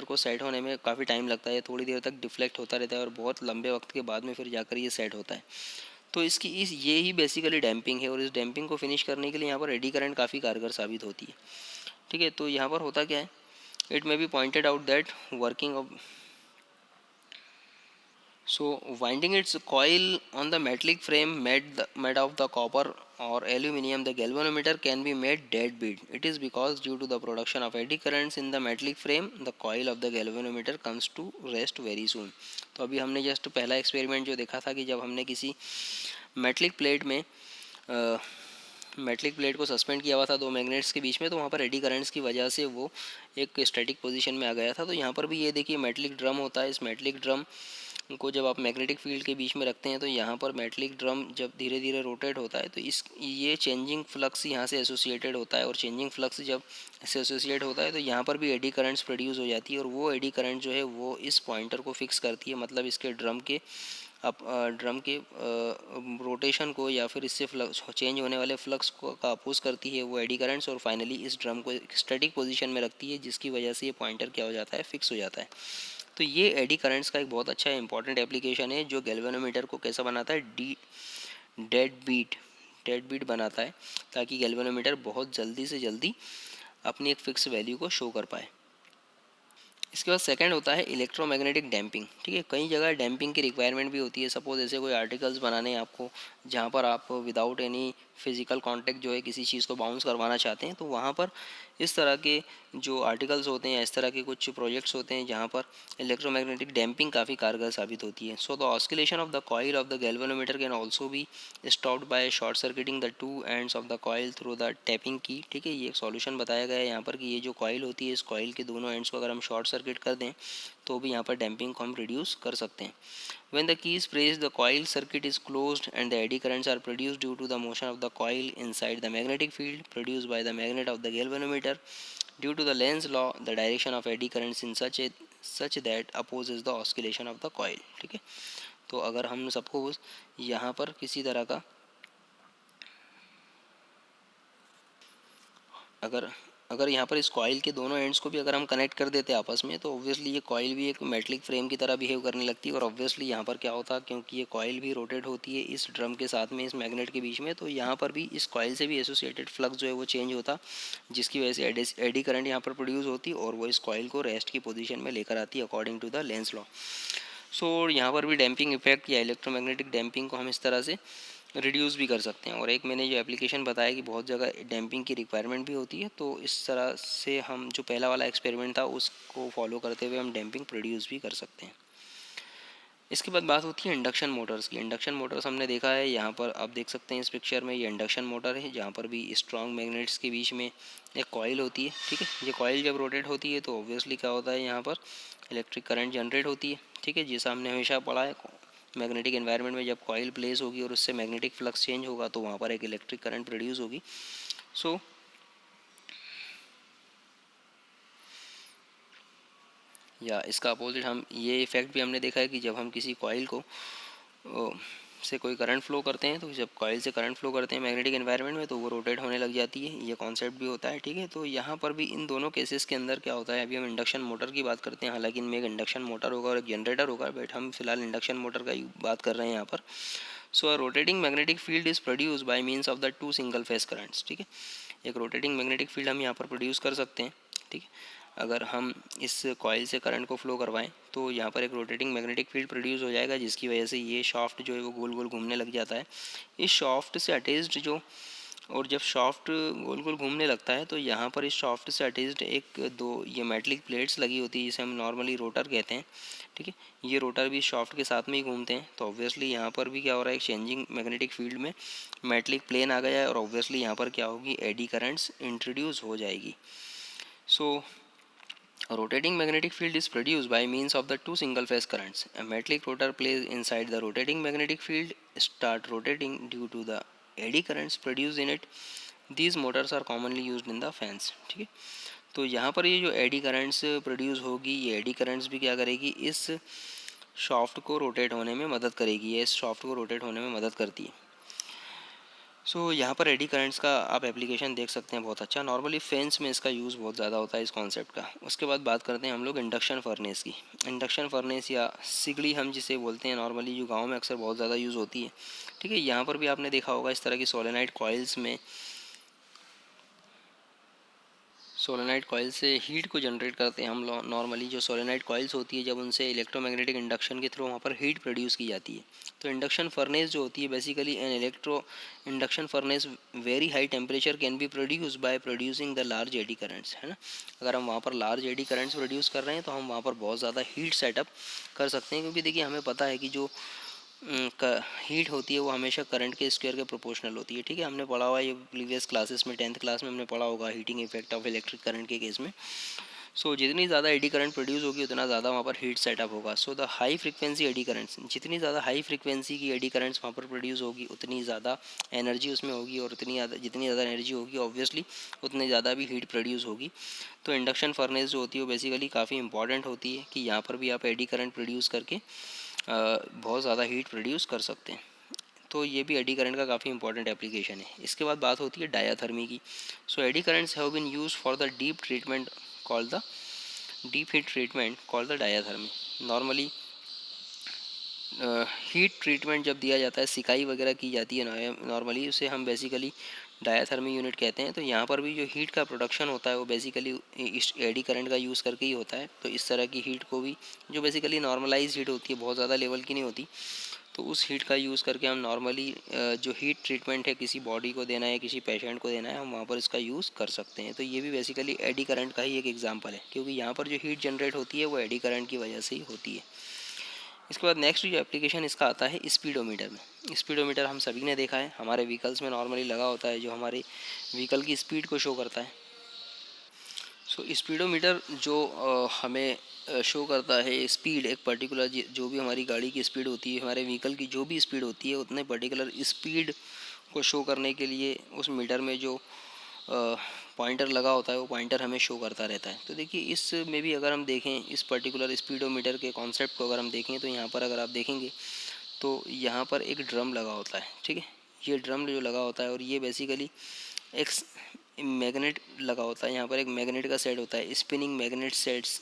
को सेट होने में काफ़ी टाइम लगता है। थोड़ी देर तक डिफ्लेक्ट होता रहता है और बहुत लंबे वक्त के बाद में फिर जाकर ये सेट होता है। तो ये ही बेसिकली डैम्पिंग है, और इस डैम्पिंग को फिनिश करने के लिए यहाँ पर एडी करंट काफ़ी कारगर साबित होती है, ठीक है। तो यहाँ पर होता क्या है, it may be pointed out that working of so winding its coil on the metallic frame made of the copper or aluminum, the galvanometer can be made dead beat. It is because due to the production of eddy currents in the metallic frame, the coil of the galvanometer comes to rest very soon. तो अभी हमने just पहला experiment जो देखा था कि जब हमने किसी मेटलिक प्लेट को सस्पेंड किया हुआ था दो मैग्नेट्स के बीच में, तो वहाँ पर एडी करंट्स की वजह से वो एक स्टैटिक पोजीशन में आ गया था। तो यहाँ पर भी ये देखिए मेटलिक ड्रम होता है। इस मेटलिक ड्रम को जब आप मैग्नेटिक फील्ड के बीच में रखते हैं तो यहाँ पर मेटलिक ड्रम जब धीरे धीरे रोटेट होता है तो ये चेंजिंग फ्लक्स यहाँ से एसोसिएटेड होता है, और चेंजिंग फ्लक्स जब ऐसे एसोसिएट होता है तो यहाँ पर भी एडी करंट्स प्रोड्यूस हो जाती है, और वो एडी करंट जो है वो इस पॉइंटर को फिक्स करती है, मतलब इसके ड्रम के रोटेशन को या फिर इससे फ्लक्स चेंज होने वाले फ्लक्स को का अपोज करती है वो एडी करंट्स, और फाइनली इस ड्रम को एक स्टैटिक पोजीशन में रखती है, जिसकी वजह से ये पॉइंटर क्या हो जाता है, फिक्स हो जाता है। तो ये एडी करंट्स का एक बहुत अच्छा इंपॉर्टेंट एप्लीकेशन है जो गैल्वेनोमीटर को कैसा बनाता है, डेड बीट डेड बीट बनाता है ताकि गैल्वेनोमीटर बहुत जल्दी से जल्दी अपनी एक फिक्स वैल्यू को शो कर पाए। इसके बाद सेकंड होता है इलेक्ट्रोमैग्नेटिक डैम्पिंग। ठीक है, कई जगह डैम्पिंग की रिक्वायरमेंट भी होती है। सपोज ऐसे कोई आर्टिकल्स बनाने हैं आपको जहाँ पर आप विदाउट एनी फिजिकल कांटेक्ट जो है किसी चीज़ को बाउंस करवाना चाहते हैं, तो वहाँ पर इस तरह के जो आर्टिकल्स होते हैं, इस तरह के कुछ प्रोजेक्ट्स होते हैं जहाँ पर इलेक्ट्रोमैग्नेटिक डैम्पिंग काफ़ी कारगर साबित होती है। सो the oscillation of the coil of the galvanometer can also be stopped bye short circuiting the two ends of the coil through the tapping की। ठीक है, ये एक सॉल्यूशन बताया गया है यहाँ पर कि ये जो कॉइल होती है, इस कॉइल के दोनों एंड्स को अगर हम शॉर्ट सर्किट कर दें तो भी यहाँ पर डैम्पिंग को हम रिड्यूस कर सकते हैं। When the key is pressed, the coil circuit is closed and the eddy currents are produced due to the motion of the coil inside the magnetic field produced by the magnet of the galvanometer. Due to the Lenz's law, the direction of eddy currents in such that opposes the oscillation of the coil. ठीक है, तो अगर हम सबको यहाँ पर किसी तरह का अगर अगर यहाँ पर इस कॉइल के दोनों एंड्स को भी अगर हम कनेक्ट कर देते हैं आपस में, तो ऑब्वियसली ये कॉइल भी एक मेटलिक फ्रेम की तरह बिहेव करने लगती है। और ऑब्वियसली यहाँ पर क्या होता है, क्योंकि ये कॉइल भी रोटेट होती है इस ड्रम के साथ में, इस मैग्नेट के बीच में, तो यहाँ पर भी इस कॉइल से भी एसोसिएटेड फ्लक्स जो है वो चेंज होता, जिसकी वजह से एडी करंट यहाँ पर प्रोड्यूस होती और वो इस कॉइल को रेस्ट की पोजिशन में लेकर आती है according to the Lenz law. So यहाँ पर भी डैम्पिंग इफेक्ट या इलेक्ट्रोमैग्नेटिक डैम्पिंग को हम इस तरह से रिड्यूस भी कर सकते हैं। और एक मैंने जो एप्लीकेशन बताया कि बहुत जगह डैम्पिंग की रिक्वायरमेंट भी होती है, तो इस तरह से हम जो पहला वाला एक्सपेरिमेंट था उसको फॉलो करते हुए हम डैम्पिंग प्रोड्यूस भी कर सकते हैं। इसके बाद बात होती है इंडक्शन मोटर्स की। इंडक्शन मोटर्स हमने देखा है, यहाँ पर आप देख सकते हैं इस पिक्चर में, ये इंडक्शन मोटर है जहाँ पर भी स्ट्रॉन्ग मैग्नेट्स के बीच में एक कॉइल होती है। ठीक है, ये कॉइल जब रोटेट होती है तो ऑब्वियसली क्या होता है, यहाँ पर इलेक्ट्रिक करंट जनरेट होती है। ठीक है, जैसा हमने हमेशा पढ़ा है, मैग्नेटिक एनवायरनमेंट में जब कॉइल प्लेस होगी और उससे मैग्नेटिक फ्लक्स चेंज होगा तो वहाँ पर एक इलेक्ट्रिक करंट प्रोड्यूस होगी। सो या इसका अपोजिट हम ये इफेक्ट भी हमने देखा है कि जब हम किसी कॉइल को से कोई करंट फ्लो करते हैं, तो जब कॉइल से करंट फ्लो करते हैं मैग्नेटिक एनवायरनमेंट में तो वो रोटेट होने लग जाती है। ये कॉन्सेप्ट भी होता है। ठीक है, तो यहाँ पर भी इन दोनों केसेस के अंदर क्या होता है, अभी हम इंडक्शन मोटर की बात करते हैं, हालांकि इनमें एक इंडक्शन मोटर होगा और एक जनरेटर होगा, बट हम फिलहाल इंडक्शन मोटर का ही बात कर रहे हैं यहाँ पर। So a rotating magnetic field is produce by means of the two single phase currents. ठीक है, एक रोटेटिंग मैग्नेटिक फील्ड हम यहाँ पर प्रोड्यूस कर सकते हैं। ठीक है, अगर हम इस कॉइल से करंट को फ्लो करवाएं तो यहाँ पर एक रोटेटिंग मैग्नेटिक फील्ड प्रोड्यूस हो जाएगा, जिसकी वजह से ये शाफ्ट जो है वो गोल गोल घूमने लग जाता है। इस शाफ्ट से अटैच्ड जो और जब शाफ्ट गोल गोल घूमने लगता है तो यहाँ पर इस शाफ्ट से अटैच्ड एक दो ये मेटलिक प्लेट्स लगी होती है, जिसे हम नॉर्मली रोटर कहते हैं। ठीक है, ये रोटर भी शाफ्ट के साथ में ही घूमते हैं। तो ऑब्वियसली यहाँ पर भी क्या हो रहा है, एक चेंजिंग मैग्नेटिक फील्ड में मेटलिक प्लेन आ गया है और ऑब्वियसली यहाँ पर क्या होगी, एडी करंट्स इंट्रोड्यूस हो जाएगी। सो a rotating magnetic field is produced by means of the two single phase currents. A metallic rotor placed inside the rotating magnetic field start rotating due to the eddy currents produced in it. These motors are commonly used in the fans. ठीक है, तो यहाँ पर ये जो AD currents produce होगी, ये eddy currents भी क्या करेगी, इस शाफ्ट को रोटेट होने में मदद करेगी, ये इस शाफ्ट को रोटेट होने में मदद करती है। सो यहाँ पर एडी करंट्स का आप एप्लीकेशन देख सकते हैं बहुत अच्छा। नॉर्मली फैंस में इसका यूज़ बहुत ज़्यादा होता है इस कॉन्सेप्ट का। उसके बाद बात करते हैं हम लोग इंडक्शन फर्नेस की। इंडक्शन फर्नेस या सिगड़ी हम जिसे बोलते हैं नॉर्मली, जो गाँव में अक्सर बहुत ज़्यादा यूज़ होती है। ठीक है, यहाँ पर भी आपने देखा होगा इस तरह की सोलेनाइड कॉइल्स में सोलेनाइड कॉइल से हीट को जनरेट करते हैं हम लोग। नॉर्मली जो सोलेनाइड कॉइल्स होती है, जब उनसे इलेक्ट्रोमैग्नेटिक इंडक्शन के थ्रू वहाँ पर हीट प्रोड्यूस की जाती है। तो इंडक्शन फर्नेस जो होती है basically an electro induction furnace very high temperature can be produce by producing the large eddy currents, है ना। अगर हम वहाँ पर लार्ज एडी करंट्स प्रोड्यूस कर रहे हैं तो हम वहाँ पर बहुत ज़्यादा हीट सेटअप कर सकते हैं, क्योंकि देखिए हमें पता है कि जो हीट होती है वो हमेशा करंट के स्क्वायर के प्रोपोर्शनल होती है। ठीक है, हमने पढ़ा हुआ है ये प्रीवियस क्लासेस में, 10th क्लास में हमने पढ़ा होगा heating effect of electric current के केस में। सो जितनी ज़्यादा एडी करंट प्रोड्यूस होगी उतना ज़्यादा वहाँ पर हीट सेटअप होगा। So the high frequency eddy currents, जितनी ज़्यादा हाई फ्रिक्वेंसी की एडी करंट्स वहाँ पर प्रोड्यूस होगी उतनी ज़्यादा एनर्जी उसमें होगी, और जितनी ज़्यादा एनर्जी होगी ऑब्वियसली उतनी ज़्यादा भी हीट प्रोड्यूस होगी। तो इंडक्शन फर्नेस जो होती है वो बेसिकली काफ़ी इंपॉर्टेंट होती है कि यहाँ पर भी आप एडी करंट प्रोड्यूस करके बहुत ज़्यादा हीट प्रोड्यूस कर सकते हैं। तो ये भी एडी करंट का काफ़ी इंपॉर्टेंट एप्लीकेशन है। इसके बाद बात होती है डायाथर्मी की। So eddy currents have been used for the deep treatment called the deep heat treatment called the diathermy. Normally heat treatment जब दिया जाता है, सिकाई वगैरह की जाती है नॉर्मली, उसे हम बेसिकली डायाथर्मी यूनिट कहते हैं। तो यहाँ पर भी जो हीट का प्रोडक्शन होता है वो बेसिकली इस एडी करंट का यूज़ करके ही होता है। तो इस तरह की हीट को भी, जो बेसिकली नॉर्मलाइज हीट होती है, बहुत ज़्यादा लेवल की नहीं होती, तो उस हीट का यूज़ करके हम नॉर्मली जो हीट ट्रीटमेंट है किसी बॉडी को देना है, किसी पेशेंट को देना है, हम वहाँ पर इसका यूज़ कर सकते हैं। तो ये भी बेसिकली एडी करंट का ही एक एग्जांपल है, क्योंकि यहाँ पर जो हीट जनरेट होती है वो एडी करंट की वजह से ही होती है। इसके बाद नेक्स्ट जो एप्लीकेशन इसका आता है स्पीडोमीटर में। स्पीडोमीटर हम सभी ने देखा है, हमारे व्हीकल्स में नॉर्मली लगा होता है, जो हमारे व्हीकल की स्पीड को शो करता है। सो स्पीडोमीटर जो हमें शो करता है स्पीड, एक पर्टिकुलर जो भी हमारी गाड़ी की स्पीड होती है, हमारे व्हीकल की जो भी स्पीड होती है, उतने पर्टिकुलर स्पीड को शो करने के लिए उस मीटर में जो पॉइंटर लगा होता है वो पॉइंटर हमें शो करता रहता है। तो देखिए इसमें भी अगर हम देखें, इस पर्टिकुलर स्पीडोमीटर के कॉन्सेप्ट को अगर हम देखें, तो यहाँ पर अगर आप देखेंगे तो यहाँ पर एक ड्रम लगा होता है, ठीक है। ये ड्रम जो लगा होता है, और ये बेसिकली एक मैग्नेट लगा होता है। यहाँ पर एक मैग्नेट का सेट होता है, स्पिनिंग मैग्नेट सेट्स,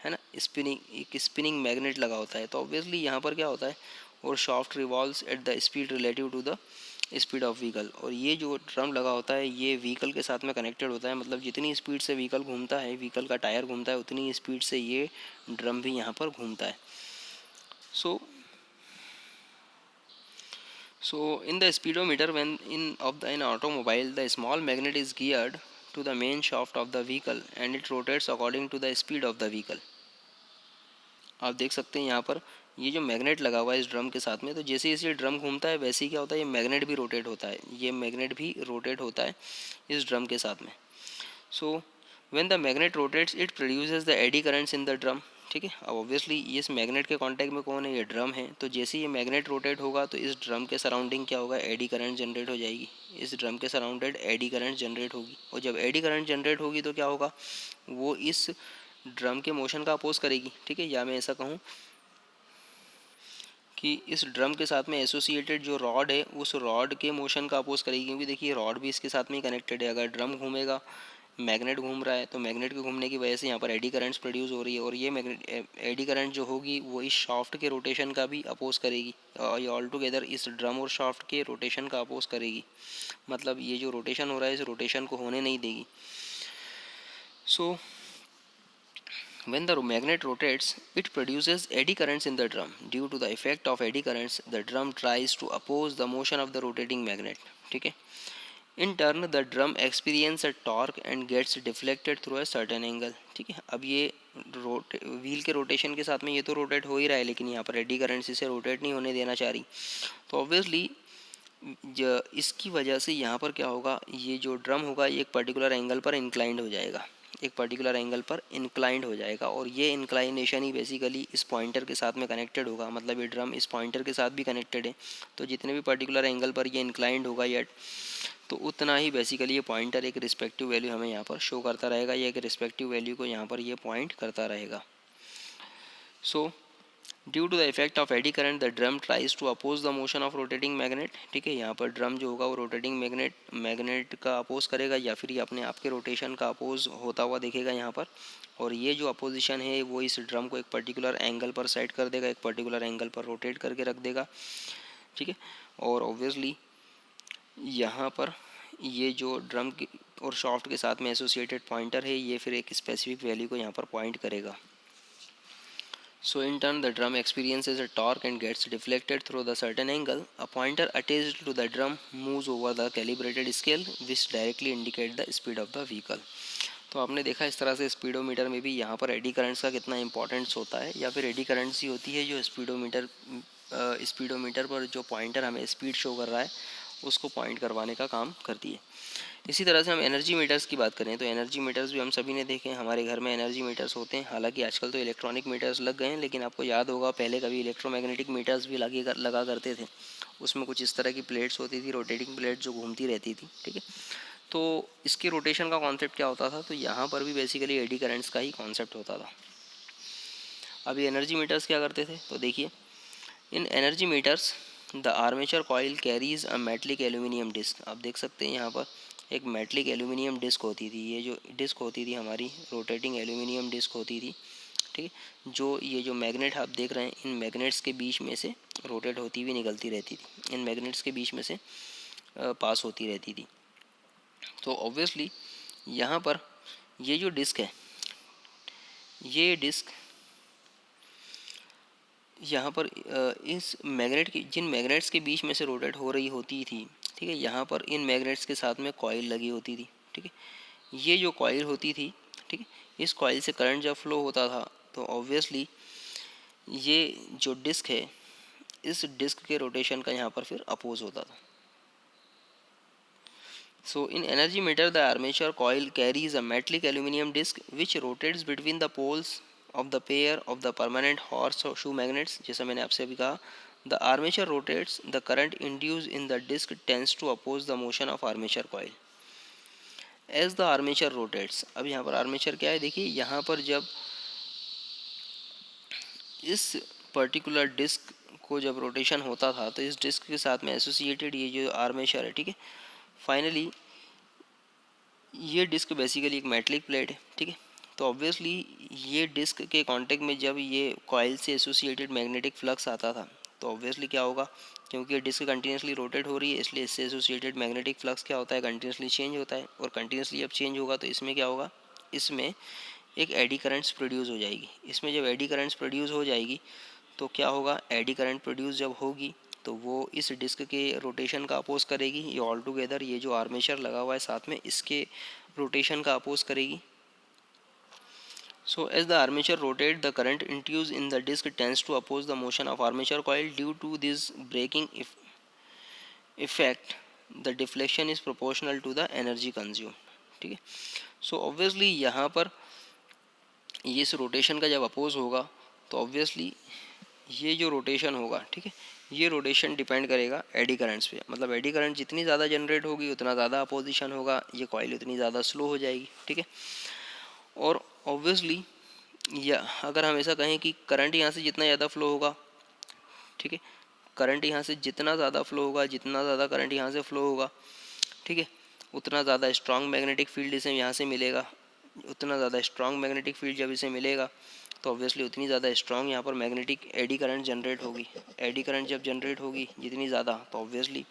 है ना। एक स्पिनिंग मैग्नेट लगा होता है। तो ऑब्वियसली यहाँ पर क्या होता है, और shaft revolves at the speed relative to the speed of vehicle. और ये जो ड्रम लगा होता है ये व्हीकल के साथ में कनेक्टेड होता है, मतलब जितनी स्पीड से व्हीकल घूमता है, व्हीकल का टायर घूमता है, उतनी स्पीड से ये ड्रम भी यहाँ पर घूमता है। सो in the speedometer, when in automobile, the small magnet is geared to the main shaft of the vehicle and it rotates according to the speed of the vehicle. आप देख सकते हैं यहाँ पर ये जो मैग्नेट लगा हुआ है इस ड्रम के साथ में, तो जैसे जैसे ड्रम घूमता है वैसे ही क्या होता है, ये मैग्नेट भी रोटेट होता है, ये मैग्नेट भी रोटेट होता है इस ड्रम के साथ में। So when the magnet rotates it produces the eddy currents in the drum, ठीक है। अब ऑब्वियसली इस मैग्नेट के कांटेक्ट में कौन है, ये ड्रम है। तो जैसे ये मैग्नेट रोटेट होगा तो इस ड्रम के सराउंडिंग क्या होगा, एडी करंट जनरेट हो जाएगी। इस ड्रम के सराउंडेड एडी करंट जनरेट होगी, और जब एडी करंट जनरेट होगी तो क्या होगा, वो इस ड्रम के मोशन का अपोज करेगी, ठीक है। या मैं ऐसा कहूँ कि इस ड्रम के साथ में एसोसिएटेड जो रॉड है उस रॉड के मोशन का अपोज करेगी, क्योंकि देखिए रॉड भी इसके साथ में ही कनेक्टेड है। अगर ड्रम घूमेगा, मैग्नेट घूम रहा है, तो मैग्नेट के घूमने की वजह से यहाँ पर एडी करंट्स प्रोड्यूस हो रही है, और ये मैग्नेट एडी करंट जो होगी वो इस शाफ्ट के रोटेशन का भी अपोज करेगी, और ये ऑल टुगेदर इस ड्रम और शाफ्ट के रोटेशन का अपोज करेगी। मतलब ये जो रोटेशन हो रहा है इस रोटेशन को होने नहीं देगी। सो when the magnet rotates, it produces eddy currents in the drum. Due to the effect of eddy currents, the drum tries to oppose the motion of the rotating magnet. ठीक है। In turn, the drum experiences a torque and gets deflected through a certain angle. ठीक है। अब ये wheel के rotation के साथ में ये तो रोटेट हो ही रहा है, लेकिन यहाँ पर एडी करंट्स इसे रोटेट नहीं होने देना चाह रही। तो ऑब्वियसली इसकी वजह से यहाँ पर क्या होगा, ये जो ड्रम होगा ये एक पर्टिकुलर एंगल पर इंक्लाइंड हो जाएगा, एक पर्टिकुलर एंगल पर इंक्लाइंड हो जाएगा, और ये इंक्लाइनेशन ही बेसिकली इस पॉइंटर के साथ में कनेक्टेड होगा। मतलब ये ड्रम इस पॉइंटर के साथ भी कनेक्टेड है, तो जितने भी पर्टिकुलर एंगल पर ये इंक्लाइंड होगा या तो उतना ही बेसिकली ये पॉइंटर एक रिस्पेक्टिव वैल्यू हमें यहाँ पर शो करता रहेगा, या एक रिस्पेक्टिव वैल्यू को यहाँ पर ये पॉइंट करता रहेगा। So due to the effect of eddy current the drum tries to oppose the motion of rotating magnet. ठीक है। यहाँ पर ड्रम जो होगा वो रोटेटिंग मैग्नेट का अपोज करेगा, या फिर ये अपने आप के रोटेशन का अपोज होता हुआ दिखेगा यहाँ पर। और ये जो अपोजिशन है वो इस ड्रम को एक पर्टिकुलर एंगल पर सेट कर देगा, एक पर्टिकुलर एंगल पर रोटेट करके रख देगा। ठीक है। और ऑब्वियसली यहाँ पर ये जो ड्रम और शाफ्ट के साथ में एसोसिएटेड पॉइंटर है ये फिर एक स्पेसिफिक वैल्यू को यहाँ पर पॉइंट करेगा। So in turn the drum experiences a torque and gets deflected through the certain angle. A pointer attached to the drum moves over the calibrated scale which directly indicate the speed of the vehicle. तो आपने देखा इस तरह से speedometer में भी यहाँ पर एडी करंट्स का कितना इंपॉर्टेंस होता है, या फिर एडी करंट्स ही होती है जो स्पीडोमीटर पर जो पॉइंटर हमें स्पीड शो कर रहा है उसको पॉइंट करवाने का काम करती है। इसी तरह से हम एनर्जी मीटर्स की बात करें तो एनर्जी मीटर्स भी हम सभी ने देखे हैं, हमारे घर में एनर्जी मीटर्स होते हैं। हालांकि आजकल तो इलेक्ट्रॉनिक मीटर्स लग गए हैं, लेकिन आपको याद होगा पहले कभी इलेक्ट्रोमैग्नेटिक मीटर्स भी लगा करते थे। उसमें कुछ इस तरह की प्लेट्स होती थी, रोटेटिंग प्लेट जो घूमती रहती थी। ठीक है। तो इसके रोटेशन का कॉन्सेप्ट क्या होता था, तो यहाँ पर भी बेसिकली एडी करंट्स का ही कॉन्सेप्ट होता था। अभी एनर्जी मीटर्स क्या करते थे, तो देखिए in energy meters the armature coil carries a metallic aluminium disc. आप देख सकते हैं यहाँ पर एक मेटलिक एल्यूमिनियम डिस्क होती थी। ये जो डिस्क होती थी हमारी रोटेटिंग एल्यूमिनियम डिस्क होती थी। ठीक है। जो ये जो मैग्नेट आप देख रहे हैं, इन मैग्नेट्स के बीच में से रोटेट होती हुई निकलती रहती थी, इन मैग्नेट्स के बीच में से पास होती रहती थी। तो ऑब्वियसली यहाँ पर ये जो डिस्क है, ये डिस्क यहाँ पर इस मैग्नेट की, जिन मैग्नेट्स के बीच में से रोटेट हो रही होती थी, ठीक है, यहाँ पर इन मैग्नेट्स के साथ में कॉइल लगी होती थी, ठीक है। ये जो कॉइल होती थी, ठीक है, इस कॉइल से करंट जब फ्लो होता था तो ऑब्वियसली ये जो डिस्क है, इस डिस्क के रोटेशन का यहाँ पर फिर अपोज होता था। So in energy meter, the armature coil carries a metallic aluminum disc which rotates between the poles of the pair of the permanent horseshoe magnets. जैसा मैंने आपसे अभी कहा, the armature rotates, the current induced in the disc tends to oppose the motion of armature coil. As the armature rotates, अब यहाँ पर armature क्या है, देखिए यहाँ पर जब इस पर्टिकुलर डिस्क को जब रोटेशन होता था तो इस डिस्क के साथ में एसोसिएटेड ये जो आर्मेचर है, ठीक है, फाइनली ये डिस्क बेसिकली एक मेटलिक प्लेट है, ठीक है। तो ऑब्वियसली ये डिस्क के कांटेक्ट में जब ये कॉइल से एसोसिएटेड मैग्नेटिक फ्लक्स आता था तो ऑब्वियसली क्या होगा, क्योंकि ये डिस्क कंटिन्यूसली रोटेट हो रही है इसलिए इससे एसोसिएटेड मैग्नेटिक फ्लक्स क्या होता है, कंटिन्यूसली चेंज होता है। और कंटिन्यूसली अब चेंज होगा तो इसमें क्या होगा, इसमें एक एडी करंट्स प्रोड्यूस हो जाएगी। इसमें जब एडी करंट्स प्रोड्यूस हो जाएगी तो क्या होगा, एडी करंट प्रोड्यूस जब होगी तो वो इस डिस्क के रोटेशन का अपोज करेगी। ये ऑल टुगेदर ये जो आर्मेचर लगा हुआ है साथ में इसके रोटेशन का अपोज करेगी। So as the armature rotates, the current induced in the disc tends to oppose the motion of armature coil. Due to this braking effect, the deflection is proportional to the energy consumed, ठीक है। So obviously यहाँ पर ये इस rotation का जब oppose होगा तो ऑब्वियसली ये जो रोटेशन होगा, ठीक है, ये रोटेशन डिपेंड करेगा एडी करंट्स पे। मतलब एडी करंट जितनी ज़्यादा जनरेट होगी उतना ज़्यादा अपोजिशन होगा, ये कॉइल उतनी ज़्यादा स्लो हो जाएगी, ठीक है। और ऑब्वियसली या अगर हम ऐसा कहें कि करंट यहाँ से जितना ज़्यादा फ्लो होगा, ठीक है, करंट यहाँ से जितना ज़्यादा फ्लो होगा, जितना ज़्यादा करंट यहाँ से फ्लो होगा, ठीक है, उतना ज़्यादा स्ट्रॉन्ग मैग्नेटिक फील्ड इसे यहाँ से मिलेगा। उतना ज़्यादा स्ट्रॉन्ग मैग्नेटिक फील्ड जब इसे मिलेगा तो ऑब्वियसली उतनी ज़्यादा स्ट्रॉन्ग यहाँ पर मैग्नेटिक एडी करंट जनरेट होगी। एडी करंट जब जनरेट होगी जितनी ज़्यादा तो ऑब्वियसली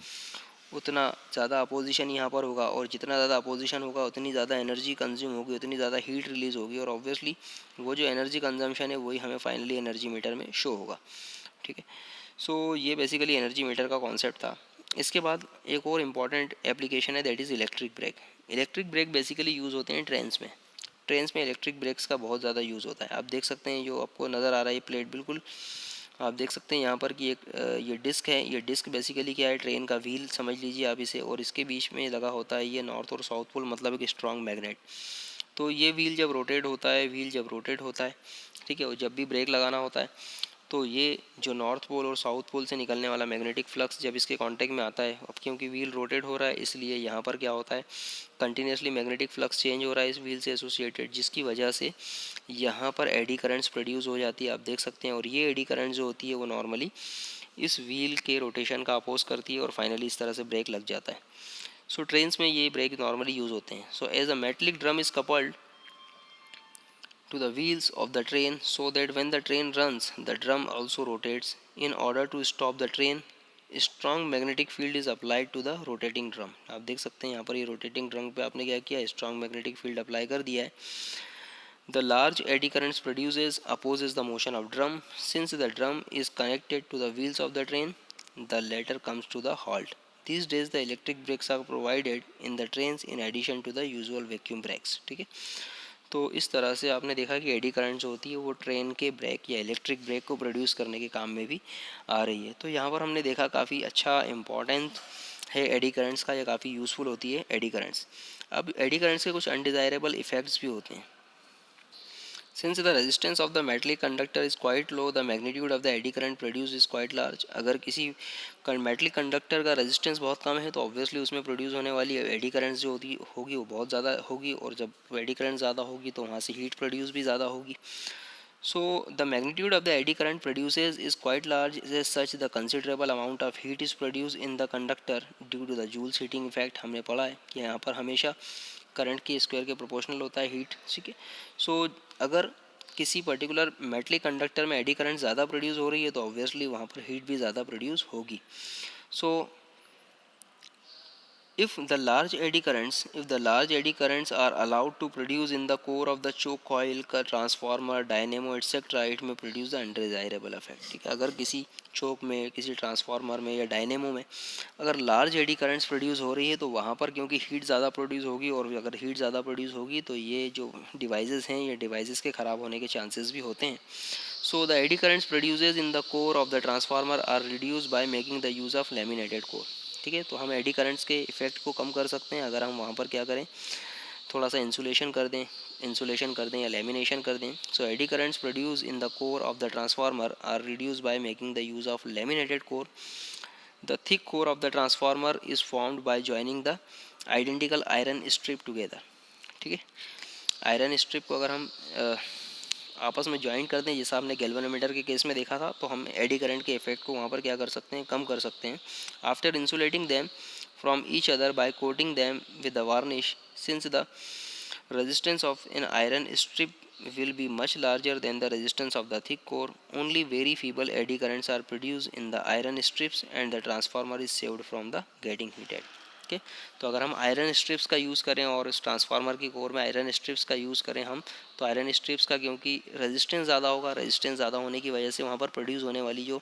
उतना ज़्यादा अपोजिशन यहाँ पर होगा, और जितना ज़्यादा अपोजिशन होगा उतनी ज़्यादा एनर्जी कंज्यूम होगी, उतनी ज़्यादा हीट रिलीज़ होगी, और ऑब्वियसली वो जो एनर्जी कंजम्पशन है वही हमें फाइनली एनर्जी मीटर में शो होगा, ठीक है। सो ये बेसिकली एनर्जी मीटर का कॉन्सेप्ट था। इसके बाद एक और इम्पॉर्टेंट एप्लीकेशन है, that is electric brake. Electric brake basically use होते हैं ट्रेन्स में। ट्रेन्स में इलेक्ट्रिक ब्रेक्स का बहुत ज़्यादा यूज़ होता है। आप देख सकते हैं जो आपको नज़र आ रहा है ये प्लेट, बिल्कुल आप देख सकते हैं यहाँ पर कि एक ये डिस्क है। ये डिस्क बेसिकली क्या है, ट्रेन का व्हील समझ लीजिए आप इसे, और इसके बीच में लगा होता है ये नॉर्थ और साउथ पोल, मतलब एक स्ट्रॉन्ग मैग्नेट। तो ये व्हील जब रोटेट होता है, ठीक है, और जब भी ब्रेक लगाना होता है तो ये जो नॉर्थ पोल और साउथ पोल से निकलने वाला मैग्नेटिक फ्लक्स जब इसके कांटेक्ट में आता है, अब क्योंकि व्हील रोटेट हो रहा है इसलिए यहाँ पर क्या होता है, कंटिन्यूसली मैग्नेटिक फ्लक्स चेंज हो रहा है इस व्हील से एसोसिएटेड, जिसकी वजह से यहाँ पर एडी करंट्स प्रोड्यूस हो जाती है, आप देख सकते हैं। और ये एडी करंट जो होती है वो नॉर्मली इस व्हील के रोटेशन का अपोज करती है और फाइनली इस तरह से ब्रेक लग जाता है। सो ट्रेन्स में ये ब्रेक नॉर्मली यूज़ होते हैं। So as a metallic drum is coupled to the wheels of the train so that when the train runs the drum also rotates. In order to stop the train, strong magnetic field is applied to the rotating drum. आप देख सकते हैं यहाँ पर ये rotating drum पे आपने क्या किया, strong magnetic field अप्लाई कर दिया है। The large eddy currents produces opposes the motion of drum. Since the drum is connected to the wheels of the train, the latter comes to the halt. These days the electric brakes are provided in the trains in addition to the usual vacuum brakes, ठीक है। तो इस तरह से आपने देखा कि eddy current जो होती है वो ट्रेन के ब्रेक या इलेक्ट्रिक ब्रेक को प्रोड्यूस करने के काम में भी आ रही है। तो यहाँ पर हमने देखा काफ़ी अच्छा इम्पॉर्टेंट है एडी करंट्स का, या काफ़ी यूज़फुल होती है एडी करंट्स। अब एडी करंट्स के कुछ अनडिज़ायरेबल इफ़ेक्ट्स भी होते हैं। Since the resistance of the metallic conductor is quite low, the magnitude of the eddy current produced is quite large. अगर किसी मेटलिक कंडक्टर का रेजिस्टेंस बहुत कम है तो ऑब्वियसली उसमें प्रोड्यूस होने वाली एडी करंट जो होगी वो बहुत ज़्यादा होगी, और जब एडी करंट ज़्यादा होगी तो वहाँ से हीट प्रोड्यूस भी ज़्यादा होगी। So the magnitude of the eddy current produces is quite large. As such, the considerable amount of heat is produced in the conductor due to the Joule's heating effect. हमने पढ़ा है कि यहाँ पर हमेशा करंट के स्क्वायर के proportional होता है हीट, ठीक है। सो अगर किसी पर्टिकुलर मेटलिक कंडक्टर में एडी करंट ज़्यादा प्रोड्यूस हो रही है तो ऑब्वियसली वहाँ पर हीट भी ज़्यादा प्रोड्यूस होगी. सो if the large eddy currents are allowed to produce in the core of the choke coil, transformer, dynamo etc., it may produce the undesirable effect. ठीक है, अगर किसी चोक में, किसी ट्रांसफार्मर में या डायनेमो में अगर लार्ज एडी करंट्स प्रोड्यूस हो रही है तो वहाँ पर क्योंकि हीट ज़्यादा प्रोड्यूस होगी, और अगर हीट ज़्यादा प्रोड्यूस होगी तो ये जो डिवाइसेस हैं, ये डिवाइसेस के ख़राब होने के चांसेस भी होते हैं. So the eddy currents produced in the core of the transformer are reduced by making the use of laminated core. ठीक है, तो हम एडी करंट्स के इफेक्ट को कम कर सकते हैं अगर हम वहाँ पर क्या करें, थोड़ा सा इंसुलेशन कर दें या लेमिनेशन कर दें. So eddy currents produce in the core of the transformer are reduce by making the use of laminated core. The thick core of the transformer is formed by joining the identical iron strip together. ठीक है, iron strip को अगर हम आपस में join कर दें, जैसा आपने गैल्वेनोमीटर के केस में देखा था, तो हम एडी करंट के इफेक्ट को वहाँ पर क्या कर सकते हैं, कम कर सकते हैं. After insulating them from each other by coating them with the varnish, since the resistance of an iron strip will be much larger than the resistance of the thick core, only very feeble eddy currents are produced in the iron strips and the transformer is saved from the getting heated. Okay, तो अगर हम iron strips का use करें और इस transformer की core में iron strips का यूज़ करें हम, तो आयरन स्ट्रिप्स का क्योंकि रेजिस्टेंस ज़्यादा होगा, रेजिस्टेंस ज़्यादा होने की वजह से वहाँ पर प्रोड्यूस होने वाली जो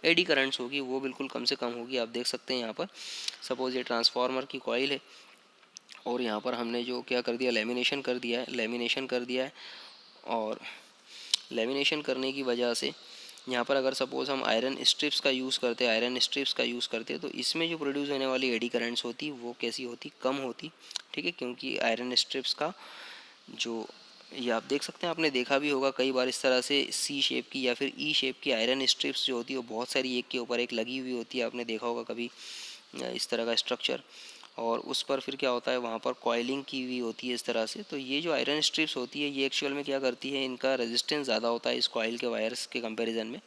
एडी करंट्स होगी वो बिल्कुल कम से कम होगी. आप देख सकते हैं यहाँ पर सपोज ये ट्रांसफार्मर की कॉइल है और यहाँ पर हमने जो क्या कर दिया, लेमिनेशन कर दिया है. और लेमिनेशन करने की वजह से यहाँ पर अगर सपोज़ हम आयरन स्ट्रिप्स का यूज़ करते तो इसमें जो प्रोड्यूस होने वाली एडी करंट्स होती वो कैसी होती, कम होती. ठीक है, क्योंकि आयरन स्ट्रिप्स का जो, ये आप देख सकते हैं, आपने देखा भी होगा कई बार इस तरह से सी शेप की या फिर ई शेप की आयरन स्ट्रिप्स जो होती है वो बहुत सारी एक के ऊपर एक लगी हुई होती है. आपने देखा होगा कभी इस तरह का स्ट्रक्चर, और उस पर फिर क्या होता है, वहाँ पर कॉइलिंग की हुई होती है इस तरह से. तो ये जो आयरन स्ट्रिप्स होती है ये एक्चुअल में क्या करती है, इनका रेजिस्टेंस ज़्यादा होता है इस कॉइल के वायर्स के कंपैरिजन में.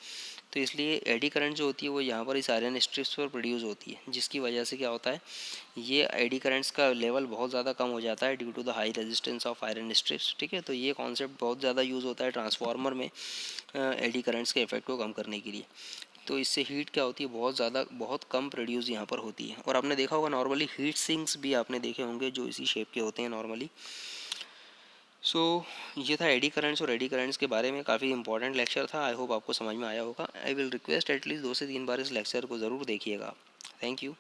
तो इसलिए एडी करंट जो होती है वो यहाँ पर इस आयरन स्ट्रिप्स पर प्रोड्यूस होती है, जिसकी वजह से क्या होता है, ये एडी करंट्स का लेवल बहुत ज़्यादा कम हो जाता है due to the high resistance of iron strips. ठीक है, तो ये कॉन्सेप्ट बहुत ज़्यादा यूज़ होता है ट्रांसफार्मर में एडी करंट्स के इफेक्ट को कम करने के लिए. तो इससे हीट क्या होती है, बहुत कम प्रोड्यूस यहाँ पर होती है. और आपने देखा होगा नॉर्मली हीट सिंक्स भी आपने देखे होंगे जो इसी शेप के होते हैं नॉर्मली. सो ये था एडी करंट्स, और एडी करंट्स के बारे में काफ़ी इंपॉर्टेंट लेक्चर था. आई होप आपको समझ में आया होगा. आई विल रिक्वेस्ट एटलीस्ट 2 से 3 बार इस लेक्चर को ज़रूर देखिएगा. Thank you.